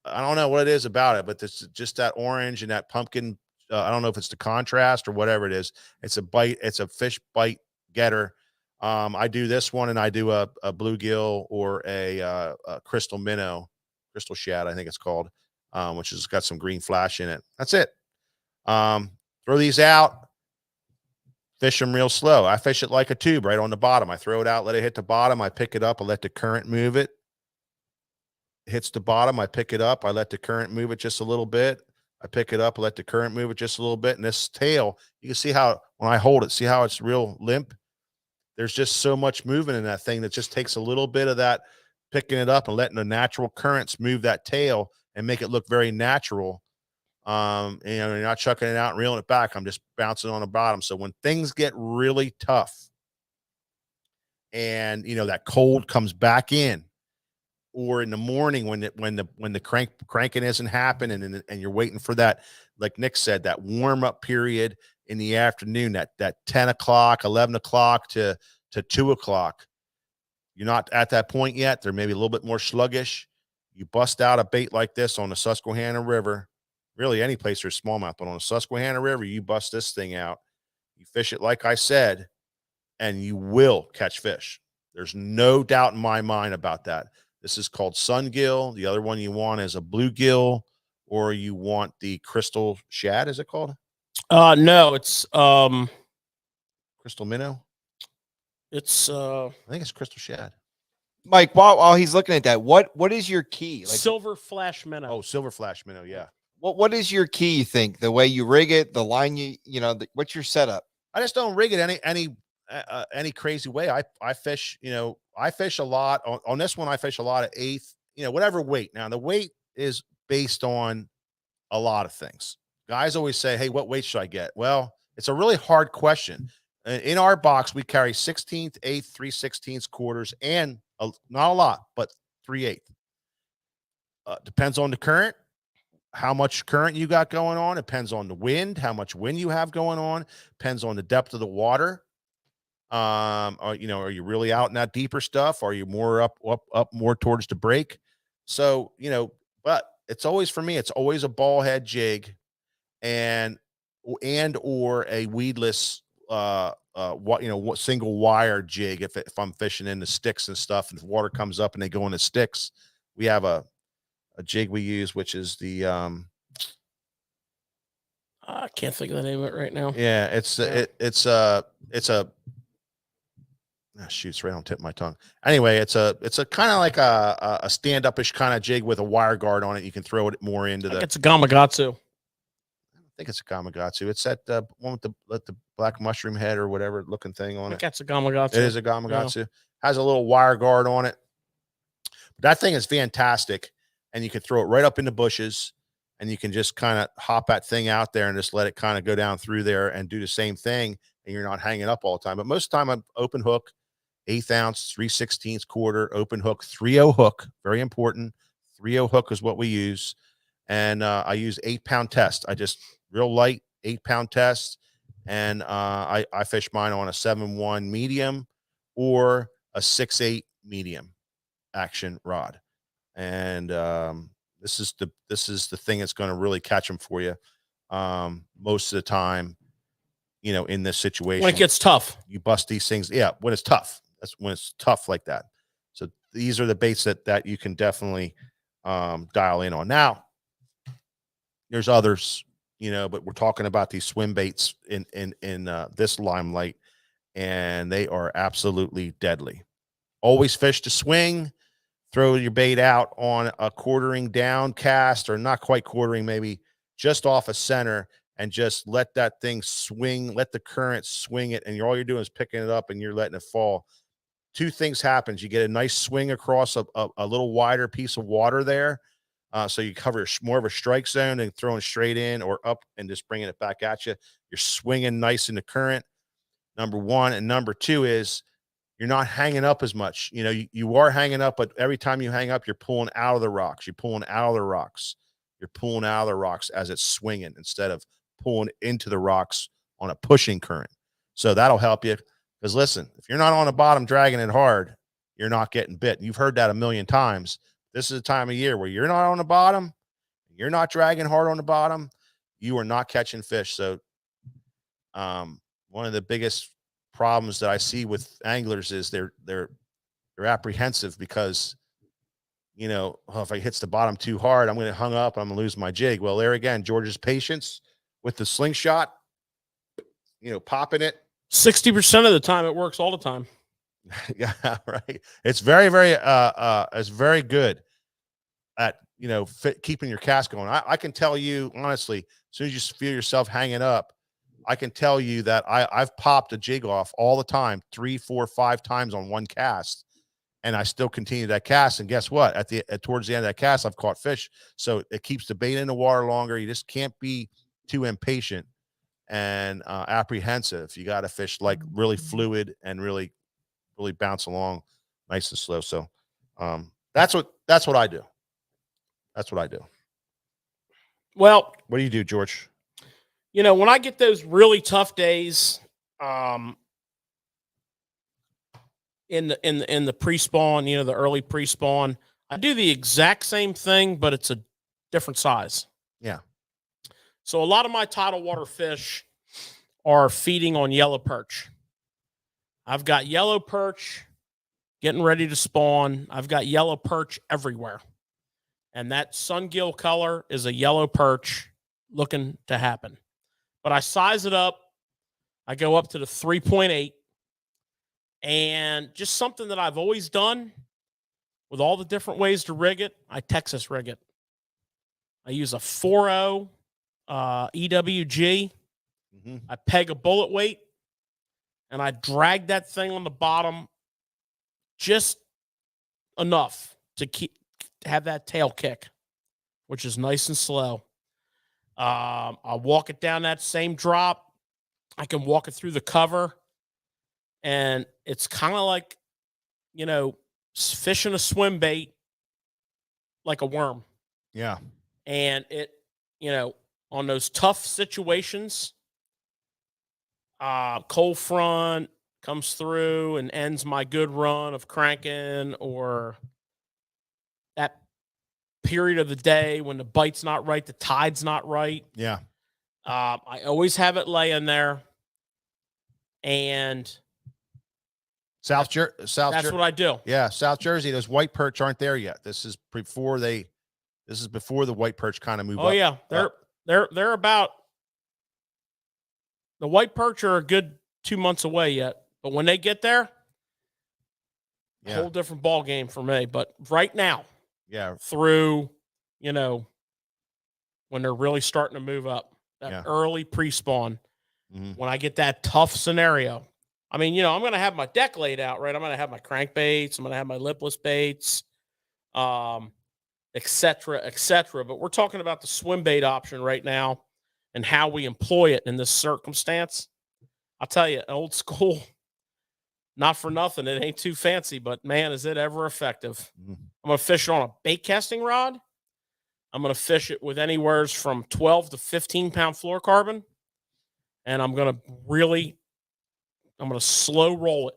I don't know what it is about it, but this just that orange and that pumpkin. I don't know if it's the contrast or whatever it is. It's a bite. It's a fish bite getter. I do this one, and I do a bluegill or a crystal minnow, crystal shad, I think it's called, which has got some green flash in it. That's it. Throw these out. Fish them real slow. I fish it like a tube right on the bottom. I throw it out, let it hit the bottom. I pick it up. I let the current move it. Hits the bottom. I pick it up. I let the current move it just a little bit. I pick it up, let the current move it just a little bit. And this tail, you can see how, when I hold it, see how it's real limp? There's just so much movement in that thing that just takes a little bit of that, picking it up and letting the natural currents move that tail and make it look very natural. You're not chucking it out and reeling it back. I'm just bouncing on the bottom. So when things get really tough and, that cold comes back in, or in the morning when the cranking isn't happening and you're waiting for that, like Nick said, that warm up period in the afternoon, that 10 o'clock, 11 o'clock to 2 o'clock, you're not at that point yet. They're maybe a little bit more sluggish. You bust out a bait like this on the Susquehanna River, really any place there's smallmouth, but on the Susquehanna River, you bust this thing out, you fish it like I said, and you will catch fish. There's no doubt in my mind about that. This is called sungill. The other one you want is a bluegill, or you want the crystal shad. Is it called? No, it's crystal minnow. It's I think it's crystal shad. Mike, while he's looking at that, what is your key? Like, silver flash minnow. Oh, silver flash minnow. Yeah. What is your key? You think the way you rig it, the line what's your setup? I just don't rig it any crazy way. I fish, I fish a lot on this one. I fish a lot of eighth, whatever weight. Now the weight is based on a lot of things. Guys always say, hey, what weight should I get? Well, it's a really hard question. In our box, we carry 16th, 8th, 3/16 quarters, and not a lot, but 3/8. Depends on the current, how much current you got going on. It depends on the wind, how much wind you have going on. Depends on the depth of the water. Are you really out in that deeper stuff? Are you more up more towards the break? So, but it's always, for me, it's always a ball head jig and or a weedless, single wire jig. If I'm fishing in the sticks and stuff, and the water comes up and they go in the sticks, we have a jig we use, which is the, I can't think of the name of it right now. yeah, it's a shoot, it's right on the tip of my tongue. Anyway, it's a kind of like a stand-up-ish kind of jig with a wire guard on it. You can throw it more into it's a Gamakatsu. I think it's a Gamakatsu. It's that one with the black mushroom head or whatever looking thing on it. That's a Gamakatsu. It is a Gamakatsu. Yeah. Has a little wire guard on it. But that thing is fantastic, and you can throw it right up in the bushes, and you can just kind of hop that thing out there and just let it kind of go down through there and do the same thing, and you're not hanging up all the time. But most of the time, I'm open hook, 1/8 ounce, 3/16 quarter, open hook, 3/0 hook. Very important. 3/0 hook is what we use. And I use 8-pound test. I just real light 8-pound test. And I fish mine on a 7-1 medium or a 6/8 medium action rod. And this is the thing that's going to really catch them for you most of the time. In this situation, when it gets tough, you bust these things. Yeah, when it's tough. That's when it's tough like that. So these are the baits that you can definitely dial in on. Now, there's others, but we're talking about these swim baits in this limelight, and they are absolutely deadly. Always fish to swing. Throw your bait out on a quartering down cast, or not quite quartering, maybe just off a center, and just let that thing swing. Let the current swing it, and all you're doing is picking it up and you're letting it fall. Two things happens. You get a nice swing across a little wider piece of water there. So you cover more of a strike zone and throwing straight in or up and just bringing it back at you. You're swinging nice in the current, number one. And number two is you're not hanging up as much. You are hanging up, but every time you hang up, you're pulling out of the rocks. You're pulling out of the rocks. you're pulling out of the rocks as it's swinging instead of pulling into the rocks on a pushing current. So that'll help you. Because listen, if you're not on the bottom dragging it hard, you're not getting bit. You've heard that a million times. This is a time of year where you're not on the bottom, you're not dragging hard on the bottom, you are not catching fish. So one of the biggest problems that I see with anglers is they're apprehensive because, you know, oh, if I hits the bottom too hard, I'm going to hung up, I'm going to lose my jig. Well, there again, George's patience with the slingshot, you know, popping it. 60% of the time it works all the time. Yeah, right. It's very good at, you know, keeping your cast going. I can tell you honestly, as soon as you feel yourself hanging up, I can tell you that I've popped a jig off all the time, 3, 4, 5 times on one cast, and I still continue that cast. And guess what? Towards the end of that cast, I've caught fish. So it keeps the bait in the water longer. You just can't be too impatient and apprehensive. You got to fish like really fluid and really bounce along nice and slow. So that's what I do. That's what I do. Well, what do you do, George? You know, when I get those really tough days, in the pre-spawn, you know, the early pre-spawn, I do the exact same thing, but it's a different size. Yeah. So a lot of my tidal water fish are feeding on yellow perch. I've got yellow perch getting ready to spawn. I've got yellow perch everywhere. And that sungill color is a yellow perch looking to happen. But I size it up. I go up to the 3.8. And just something that I've always done with all the different ways to rig it, I Texas rig it. I use a 4.0 EWG. Mm-hmm. I peg a bullet weight, and I drag that thing on the bottom just enough to have that tail kick, which is nice and slow. I'll walk it down that same drop. I can walk it through the cover, and it's kind of like, you know, fishing a swim bait like a worm. Yeah. And it, you know, on those tough situations, cold front comes through and ends my good run of cranking, or that period of the day when the bite's not right, the tide's not right. Yeah. I always have it laying there. And that's what I do. Yeah, South Jersey, those white perch aren't there yet. This is before the white perch kind of move up. Oh yeah, they're about, the white perch are a good 2 months away yet. But when they get there, yeah, whole different ball game for me. But right now, yeah, through, you know, when they're really starting to move up, that early pre-spawn, when I get that tough scenario, I mean, you know, I'm going to have my deck laid out, right? I'm going to have my crankbaits. I'm going to have my lipless baits, et cetera, et cetera. But we're talking about the swim bait option right now and how we employ it in this circumstance. I'll tell you, old school, not for nothing. It ain't too fancy, but man, is it ever effective. I'm going to fish it on a bait casting rod. I'm going to fish it with anywhere from 12 to 15 pound fluorocarbon. And I'm going to slow roll it.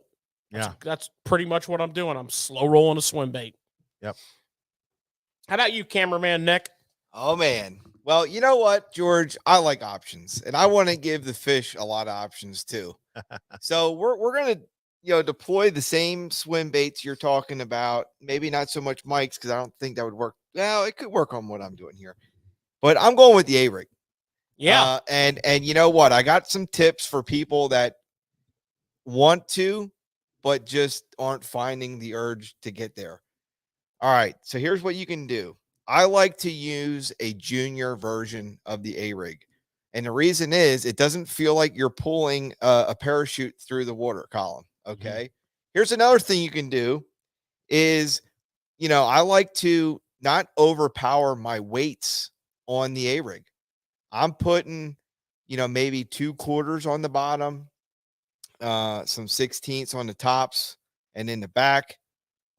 That's pretty much what I'm doing. I'm slow rolling a swim bait. Yep. How about you, cameraman Nick? Oh, man. Well, you know what, George? I like options, and I want to give the fish a lot of options too. So we're going to, you know, deploy the same swim baits you're talking about. Maybe not so much Mike's, because I don't think that would work. Well, it could work on what I'm doing here, but I'm going with the A-rig. Yeah. And you know what? I got some tips for people that want to, but just aren't finding the urge to get there. All right. So here's what you can do. I like to use a junior version of the A-rig. And the reason is it doesn't feel like you're pulling a parachute through the water column. Okay. Here's another thing you can do is, you know, I like to not overpower my weights on the A-rig. I'm putting, you know, maybe 2 quarters on the bottom, some 16ths on the tops and in the back,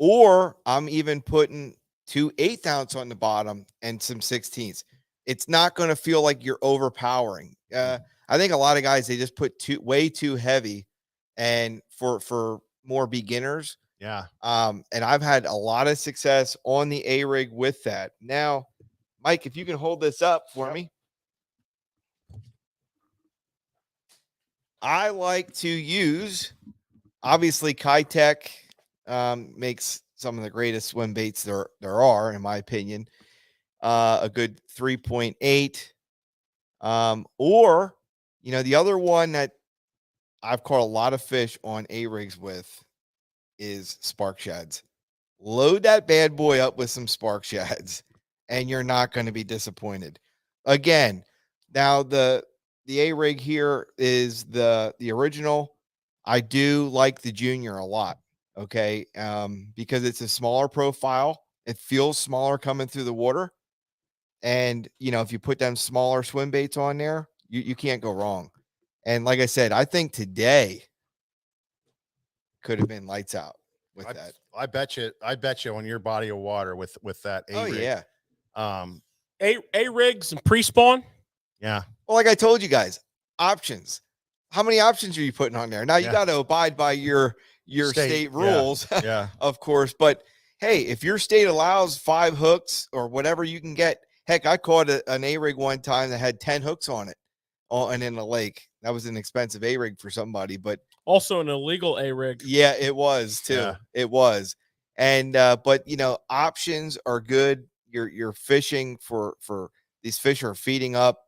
or I'm even putting 2 1/8 ounce on the bottom and some 16ths. it's not going to feel like you're overpowering. I think a lot of guys, they just put way too heavy, and for more beginners. Yeah. And I've had a lot of success on the A-rig with that. Now, Mike, if you can hold this up for me. I like to use, obviously, Kitech makes some of the greatest swim baits there are, in my opinion. A good 3.8. Or, the other one that I've caught a lot of fish on A-rigs with is Spark Shads. Load that bad boy up with some Spark Shads, and you're not going to be disappointed. Again, now the A-rig here is the original. I do like the Junior a lot, okay, because it's a smaller profile. It feels smaller coming through the water. And, if you put them smaller swim baits on there, you can't go wrong. And like I said, I think today could have been lights out with that. I bet you on your body of water with that A-rig. Oh, yeah. A-rigs and pre-spawn. Yeah. Well, like I told you guys, options. How many options are you putting on there? Now, you got to abide by your state rules, yeah. Of course. But, hey, if your state allows 5 hooks or whatever you can get, heck, I caught an A-rig one time that had 10 hooks on it and in a lake. That was an expensive A-rig for somebody, but also an illegal A-rig. Yeah, it was too. Yeah. It was. And but options are good. You're fishing for these fish are feeding up.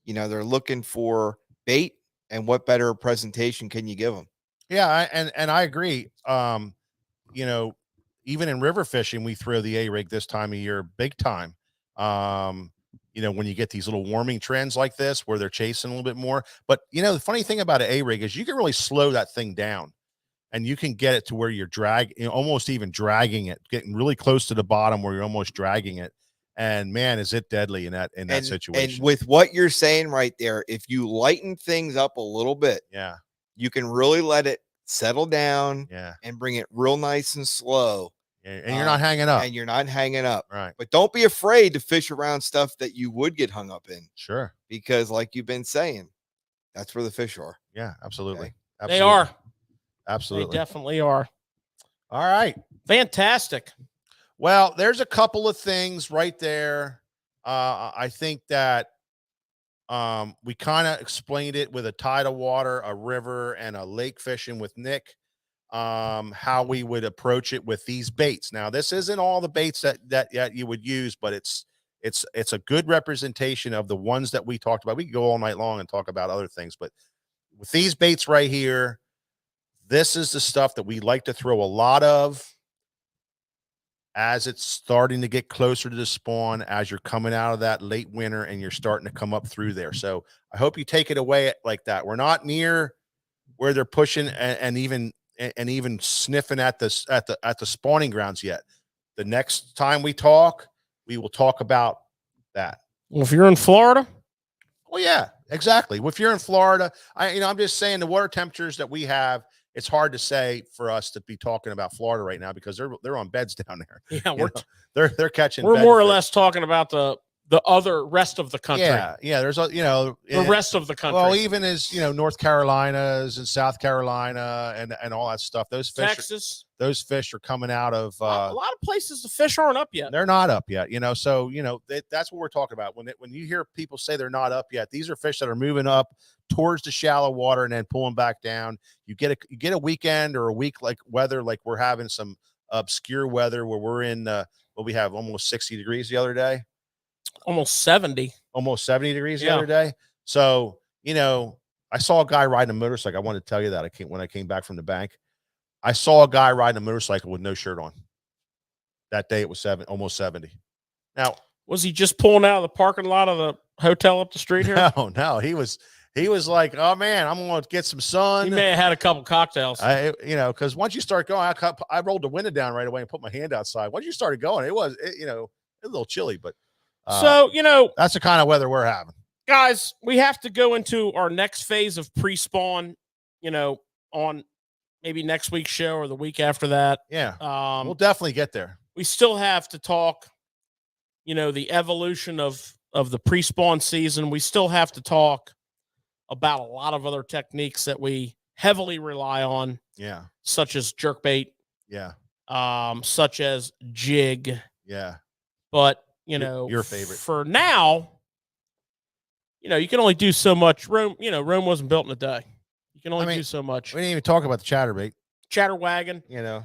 They're looking for bait, and what better presentation can you give them? Yeah, and I agree. Even in river fishing, we throw the A-rig this time of year big time. When you get these little warming trends like this where they're chasing a little bit more. But, the funny thing about an A-rig is you can really slow that thing down, and you can get it to where you're almost even dragging it, getting really close to the bottom where you're almost dragging it. And man, is it deadly in that situation. And with what you're saying right there, if you lighten things up a little bit, you can really let it settle down and bring it real nice and slow. And you're not hanging up. And you're not hanging up. Right. But don't be afraid to fish around stuff that you would get hung up in. Sure. Because like you've been saying, that's where the fish are. Yeah, absolutely. Okay. They are. Absolutely. They definitely are. All right. Fantastic. Well, there's a couple of things right there. I think that we kind of explained it with a tidal water, a river, and a lake fishing with Nick. How we would approach it with these baits. Now, this isn't all the baits that you would use, but it's a good representation of the ones that we talked about. We could go all night long and talk about other things, but with these baits right here, this is the stuff that we like to throw a lot of as it's starting to get closer to the spawn, as you're coming out of that late winter and you're starting to come up through there. So I hope you take it away like that. We're not near where they're pushing and even sniffing at the spawning grounds yet. The next time we talk, we will talk about that. Well, if you're in Florida, well, yeah, exactly. If you're in Florida, I'm just saying the water temperatures that we have, it's hard to say for us to be talking about Florida right now because they're on beds down there. Yeah, they're catching. We're more or less talking about the other rest of the country. Yeah. There's the rest of the country. Well, even as North Carolinas and South Carolina and all that stuff. Those fish, Texas, those fish are coming out of a lot of places. The fish aren't up yet. They're not up yet. So that's what we're talking about. When you hear people say they're not up yet, these are fish that are moving up towards the shallow water and then pulling back down. You get a weekend or a week like weather, like we're having some obscure weather where we're in. We have almost 60 degrees the other day. Almost 70 degrees the other day. So, I saw a guy riding a motorcycle. I wanted to tell you that when I came back from the bank, I saw a guy riding a motorcycle with no shirt on. That day it was almost 70. Now, was he just pulling out of the parking lot of the hotel up the street here? No, he was like, oh man, I'm going to get some sun. He may have had a couple cocktails. Because once you start going, I rolled the window down right away and put my hand outside. Once you started going, it was a little chilly, but so, that's the kind of weather we're having. Guys, we have to go into our next phase of pre-spawn, on maybe next week's show or the week after that. Yeah. We'll definitely get there. We still have to talk, the evolution of of the pre-spawn season. We still have to talk about a lot of other techniques that we heavily rely on, Yeah. such as jerkbait, Yeah. such as jig. Yeah. But, Your favorite. for now, you can only do so much. Rome wasn't built in a day. You can only do so much. We didn't even talk about the chatterbait. Chatterwagon.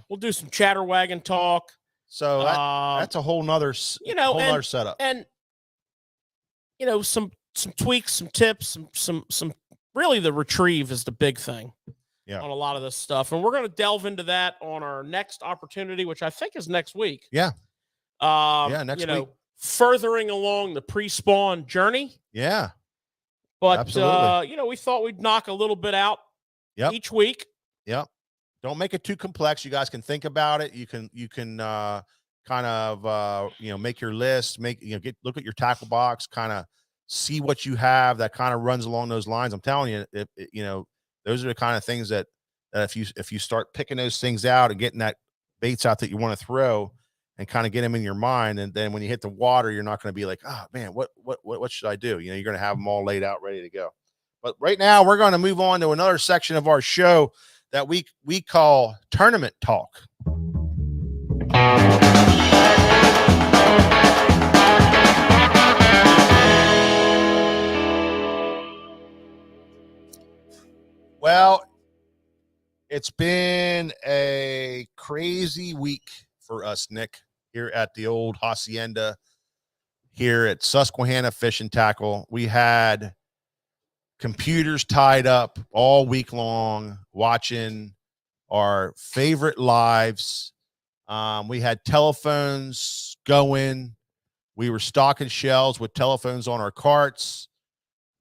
We'll do some chatterwagon talk. So that's a whole nother, nother setup. And, some tweaks, some tips, some really the retrieve is the big thing on a lot of this stuff. And we're going to delve into that on our next opportunity, which I think is next week. Yeah. Next week. Furthering along the pre-spawn journey. Yeah. But, absolutely. We thought we'd knock a little bit out each week. Yep. Don't make it too complex. You guys can think about it. You can kind of, make your list, look at your tackle box, kind of see what you have that kind of runs along those lines. I'm telling you, those are the kind of things that if you start picking those things out and getting that baits out that you want to throw and kind of get them in your mind. And then when you hit the water, you're not going to be like, oh man, what should I do? You're going to have them all laid out, ready to go. But right now we're going to move on to another section of our show that we call Tournament Talk. Well, it's been a crazy week for us, Nick, here at the old hacienda here at Susquehanna Fish and Tackle. We had computers tied up all week long watching our favorite lives. We had telephones going. We were stocking shelves with telephones on our carts.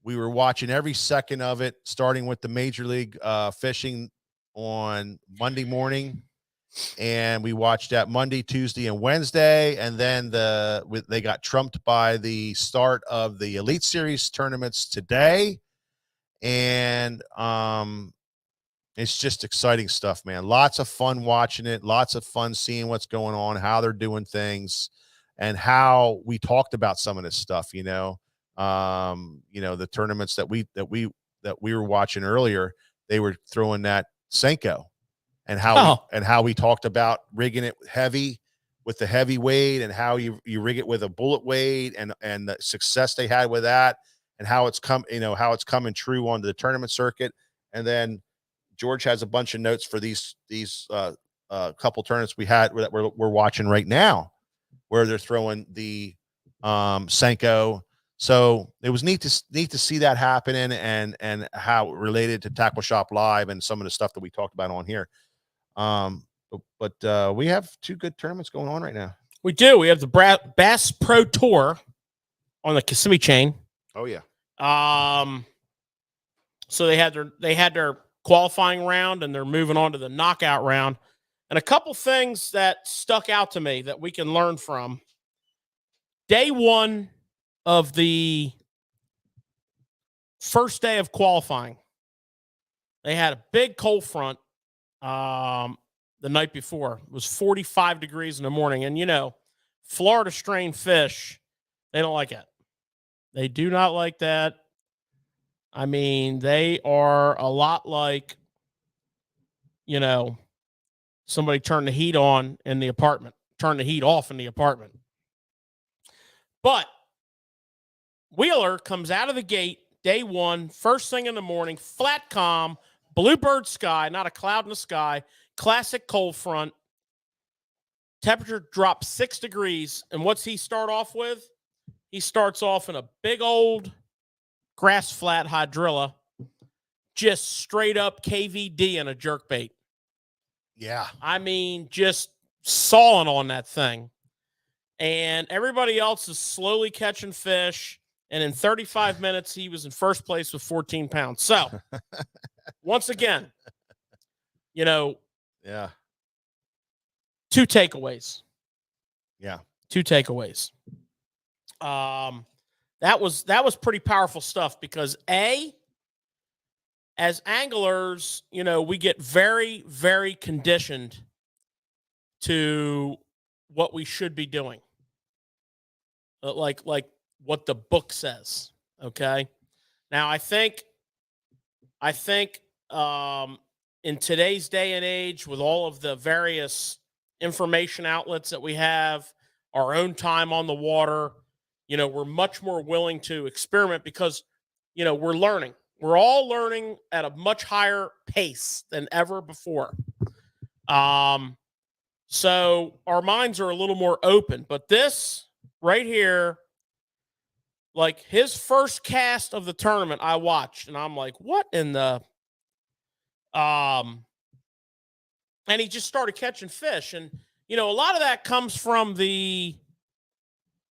We were watching every second of it, starting with the Major League fishing on Monday morning. And we watched that Monday, Tuesday, and Wednesday. And then they got trumped by the start of the Elite Series tournaments today. And it's just exciting stuff, man. Lots of fun watching it. Lots of fun seeing what's going on, how they're doing things, and how we talked about some of this stuff, the tournaments that we were watching earlier. They were throwing that Senko, and how we talked about rigging it heavy with the heavy weight, and how you rig it with a bullet weight, and the success they had with that, and how it's coming true onto the tournament circuit. And then George has a bunch of notes for these couple tournaments we had that we're watching right now, where they're throwing the Senko. So it was neat to see that happening, and how it related to Tackle Shop Live and some of the stuff that we talked about on here. But we have two good tournaments going on right now. We do. We have the Bass Pro Tour on the Kissimmee chain. Oh yeah. So they had their qualifying round, and they're moving on to the knockout round. And a couple things that stuck out to me that we can learn from. Day one of the first day of qualifying, they had a big cold front the night before. It was 45 degrees in the morning. And, Florida strain fish, they don't like it. They do not like that. I mean, they are a lot like, somebody turned the heat on in the apartment, turn the heat off in the apartment. But Wheeler comes out of the gate, day one, first thing in the morning, flat calm, bluebird sky, not a cloud in the sky, classic cold front. Temperature drops 6 degrees. And what's he start off with? He starts off in a big old grass flat hydrilla, just straight up KVD and a jerkbait. Yeah. I mean, just sawing on that thing. And everybody else is slowly catching fish. And in 35 minutes, he was in first place with 14 pounds. So, once again, Yeah. 2 takeaways. Yeah. 2 takeaways. That was pretty powerful stuff, because as anglers, we get very, very conditioned to what we should be doing. Like what the book says. Okay. Now I think in today's day and age, with all of the various information outlets that we have, our own time on the water, we're much more willing to experiment because, we're learning. We're all learning at a much higher pace than ever before. So our minds are a little more open. But this right here, like his first cast of the tournament, I watched, and I'm like, what in the and he just started catching fish. And, a lot of that comes from the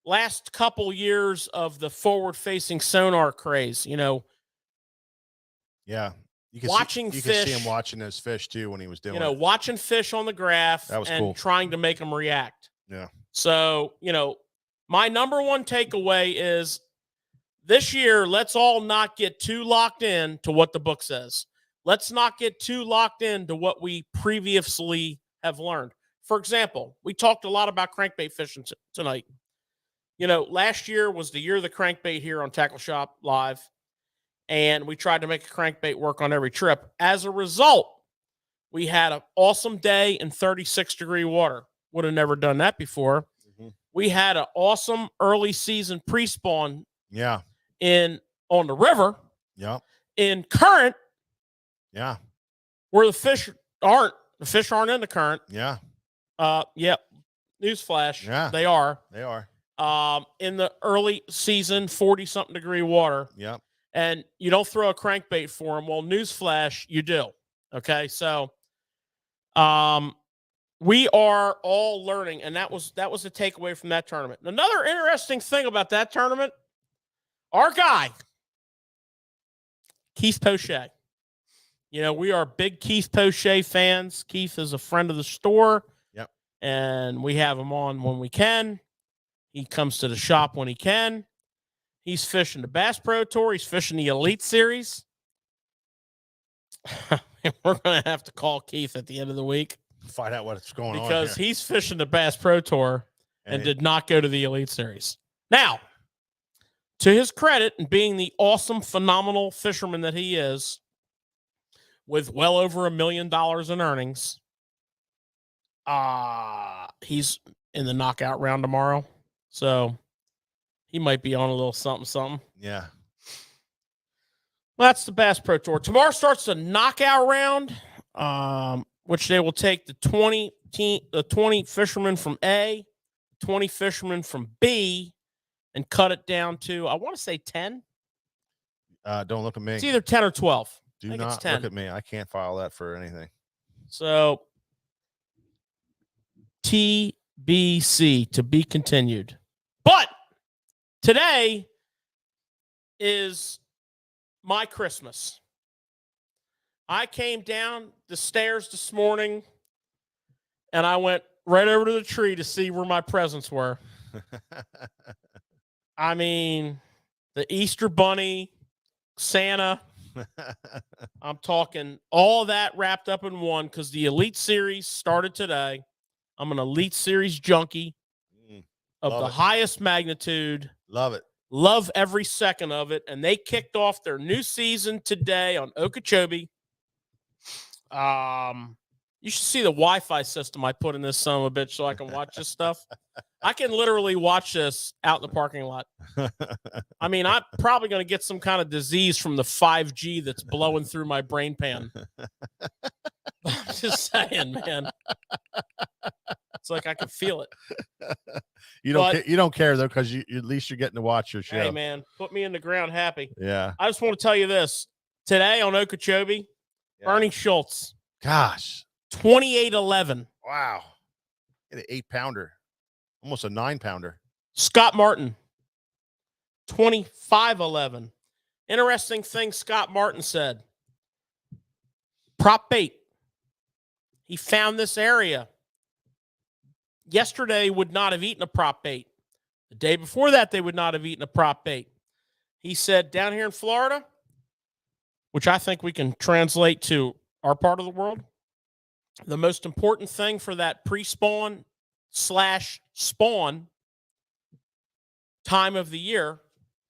last couple years of the forward-facing sonar craze. Yeah. You Watching you fish, could see him watching those fish too when he was doing it. watching fish on the graph That was and cool. trying to make them react. Yeah. So, my number one takeaway is this year, let's all not get too locked in to what the book says. Let's not get too locked into what we previously have learned. For example, we talked a lot about crankbait fishing tonight. Last year was the year of the crankbait here on Tackle Shop Live, and we tried to make a crankbait work on every trip. As a result, we had an awesome day in 36-degree water. Would have never done that before. Mm-hmm. We had an awesome early season pre-spawn. Yeah. On the river. Yeah. In current. Yeah. Where the fish aren't in the current. Yeah. Yeah. Newsflash. Yeah. They are. They are. In the early season, 40-something degree water. Yeah. And you don't throw a crankbait for them. Well, newsflash, you do. Okay. So, we are all learning, and that was the takeaway from that tournament. Another interesting thing about that tournament, our guy, Keith Poche. We are big Keith Poche fans. Keith is a friend of the store. Yep. And we have him on when we can. He comes to the shop when he can. He's fishing the Bass Pro Tour. He's fishing the Elite Series. We're going to have to call Keith at the end of the week. Find out what's going on. Because he's fishing the Bass Pro Tour and did not go to the Elite Series. Now, to his credit, and being the awesome, phenomenal fisherman that he is, with well over $1 million in earnings, he's in the knockout round tomorrow. So he might be on a little something. Yeah. Well, that's the Bass Pro Tour. Tomorrow starts the knockout round, which they will take the 20 fishermen from A, 20 fishermen from B, and cut it down to, I want to say 10. Don't look at me. It's either 10 or 12. Do not look at me. I can't file that for anything. So, TBC, to be continued. But today is my Christmas. I came down the stairs this morning, and I went right over to the tree to see where my presents were. I mean, the Easter Bunny, Santa. I'm talking all that wrapped up in one because the Elite Series started today. I'm an Elite Series junkie of the highest magnitude. Love it. Love every second of it. And they kicked off their new season today on Okeechobee. You should see the Wi-Fi system I put in this son of a bitch so I can watch this stuff. I can literally watch this out in the parking lot. I mean, I'm probably going to get some kind of disease from the 5G that's blowing through my brain pan. I'm just saying, man. It's like I can feel it. You don't care though, because at least you're getting to watch your show. Hey, man, put me in the ground happy. Yeah. I just want to tell you this. Today on Okeechobee, Ernie Schultz. Gosh. 28-11. Wow. Hit an 8-pounder. Almost a 9-pounder. Scott Martin. 25-11. Interesting thing Scott Martin said. Prop bait. He found this area. Yesterday would not have eaten a prop bait. The day before that, they would not have eaten a prop bait. He said down here in Florida, which I think we can translate to our part of the world, the most important thing for that pre-spawn / spawn time of the year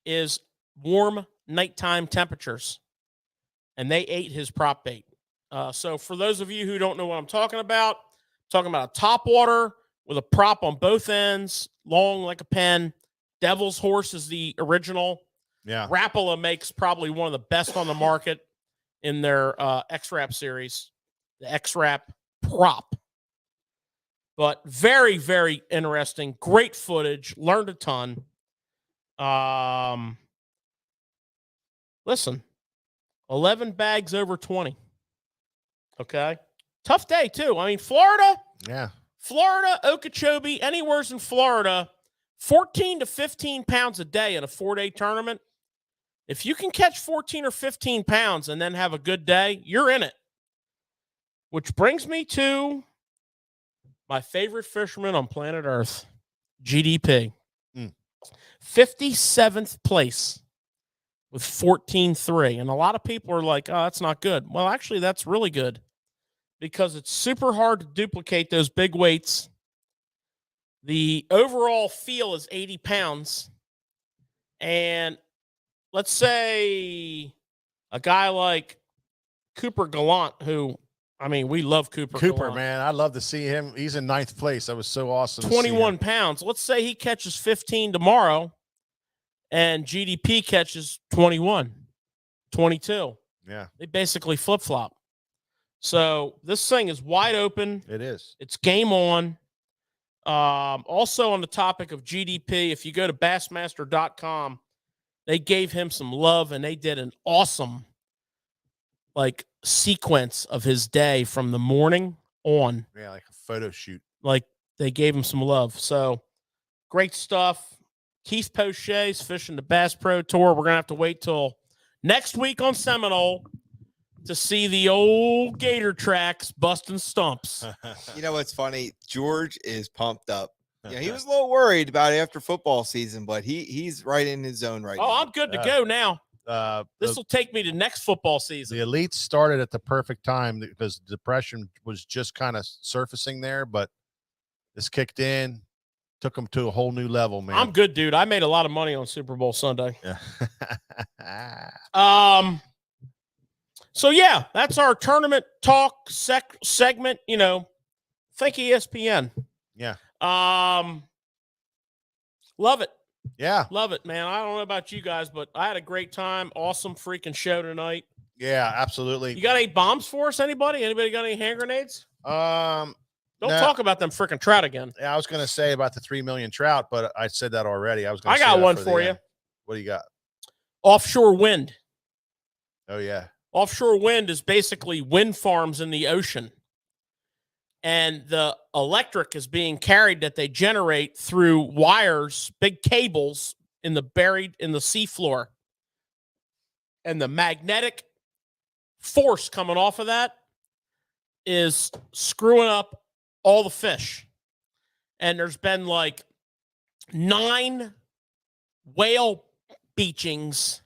is warm nighttime temperatures, and they ate his prop bait. So for those of you who don't know what I'm talking about a top water with a prop on both ends, long like a pen. Devil's Horse is the original. Yeah. Rapala makes probably one of the best on the market in their X-Rap series, the X-Rap prop. But very, very interesting. Great footage. Learned a ton. Listen, 11 bags over 20. Okay. Tough day, too. I mean, Florida, Okeechobee, anywhere's in Florida, 14 to 15 pounds a day in a 4-day tournament. If you can catch 14 or 15 pounds and then have a good day, you're in it. Which brings me to my favorite fisherman on planet Earth, GDP. 57th place with 14.3. And a lot of people are like, oh, that's not good. Well, actually, that's really good because it's super hard to duplicate those big weights. The overall feel is 80 pounds. And let's say a guy like Cooper Gallant, who, I mean, we love Cooper Gallant. Man, I'd love to see him. He's in 9th place. That was so awesome. 21 pounds. Let's say he catches 15 tomorrow and GDP catches 21, 22. Yeah. They basically flip-flop. So this thing is wide open. It is. It's game on. Also on the topic of GDP, if you go to bassmaster.com, they gave him some love and they did an awesome sequence of his day from the morning on. Yeah, like a photo shoot. Like they gave him some love. So great stuff. Keith Poche's fishing the Bass Pro Tour. We're going to have to wait till next week on Seminole to see the old gator tracks busting stumps. You know what's funny? George is pumped up. Yeah, he was a little worried about after football season, but he's right in his zone right now. Oh, I'm good to go now. This will take me to next football season. The elites started at the perfect time because depression was just kind of surfacing there, but this kicked in, took them to a whole new level, man. I'm good, dude. I made a lot of money on Super Bowl Sunday. Yeah. So yeah, that's our tournament talk segment. You know, thank ESPN. Yeah. Love it. Yeah. Love it, man. I don't know about you guys, but I had a great time. Awesome freaking show tonight. Yeah, absolutely. You got any bombs for us? Anybody? Anybody got any hand grenades? Don't Don't talk about them freaking trout again. Yeah, I was going to say about the 3 million trout, but I said that already. I got one for you. What do you got? Offshore wind. Oh, yeah. Offshore wind is basically wind farms in the ocean. And the electric is being carried that they generate through wires, big cables buried in the seafloor. And the magnetic force coming off of that is screwing up all the fish. And there's been 9 whale beachings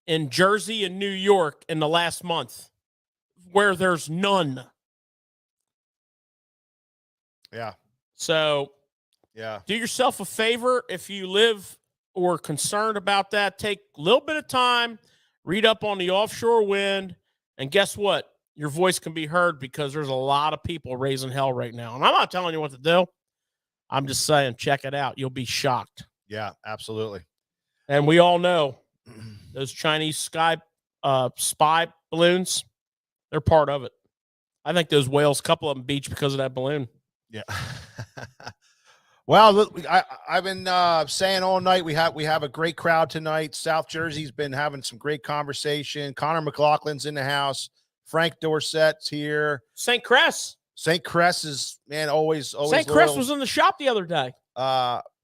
in Jersey and New York in the last month where there's none. Yeah. So, yeah, do yourself a favor if you live or concerned about that. Take a little bit of time, read up on the offshore wind, and guess what? Your voice can be heard because there's a lot of people raising hell right now. And I'm not telling you what to do. I'm just saying, check it out. You'll be shocked. Yeah, absolutely. And we all know those Chinese spy balloons, they're part of it. I think those whales, a couple of them beach because of that balloon. Yeah. Well, look, I've been saying all night we have a great crowd tonight. South Jersey's been having some great conversation. Connor McLaughlin's in the house. Frank Dorsett's here. St. Cress. St. Cress is, man, always. St. Cress was in the shop the other day.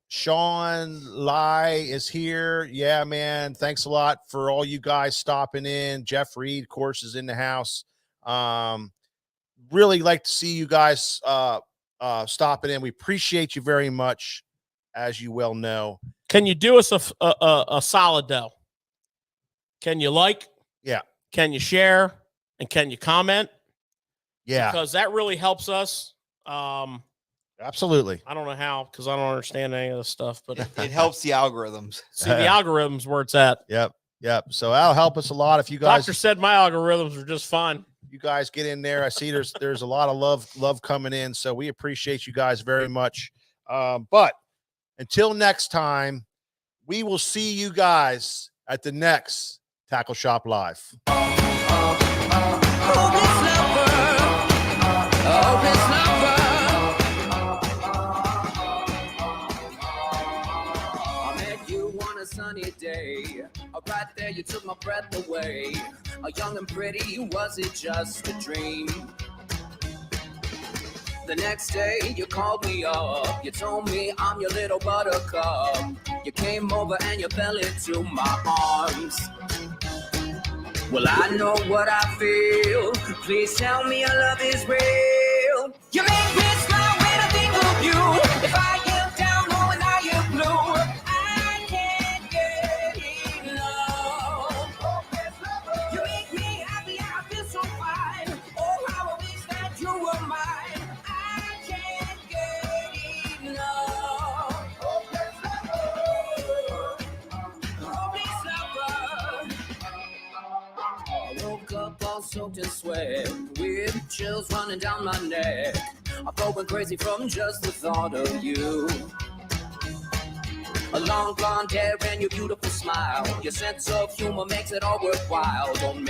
Sean Lai is here. Yeah, man. Thanks a lot for all you guys stopping in. Jeff Reed, of course, is in the house. Really like to see you guys stopping in. We appreciate you very much, as you well know. Can you do us a solid, though? Can you like? Yeah. Can you share? And can you comment? Yeah. Because that really helps us. Absolutely. I don't know how, because I don't understand any of this stuff, but It helps the algorithms. see, the algorithms where it's at. Yep. So that'll help us a lot if you guys. Doctor said my algorithms are just fine. You guys get in there. I see there's a lot of love coming in, so we appreciate you guys very much. But until next time, we will see you guys at the next Tackle Shop Live. Sunny day, right there you took my breath away. Young and pretty, was it just a dream? The next day you called me up, you told me I'm your little buttercup. You came over and you fell into my arms. Well, I know what I feel. Please tell me your love is real. You make me smile when I think of you. If I am down, oh, and I am blue, I can't get enough. You make me happy, I feel so fine. Oh, how I wish that you were mine. I can't get enough. I woke up all soaked in sweat, with chills running down my neck. I'm going crazy from just the thought of you. A long blonde hair and your beautiful smile. Your sense of humor makes it all worthwhile. Don't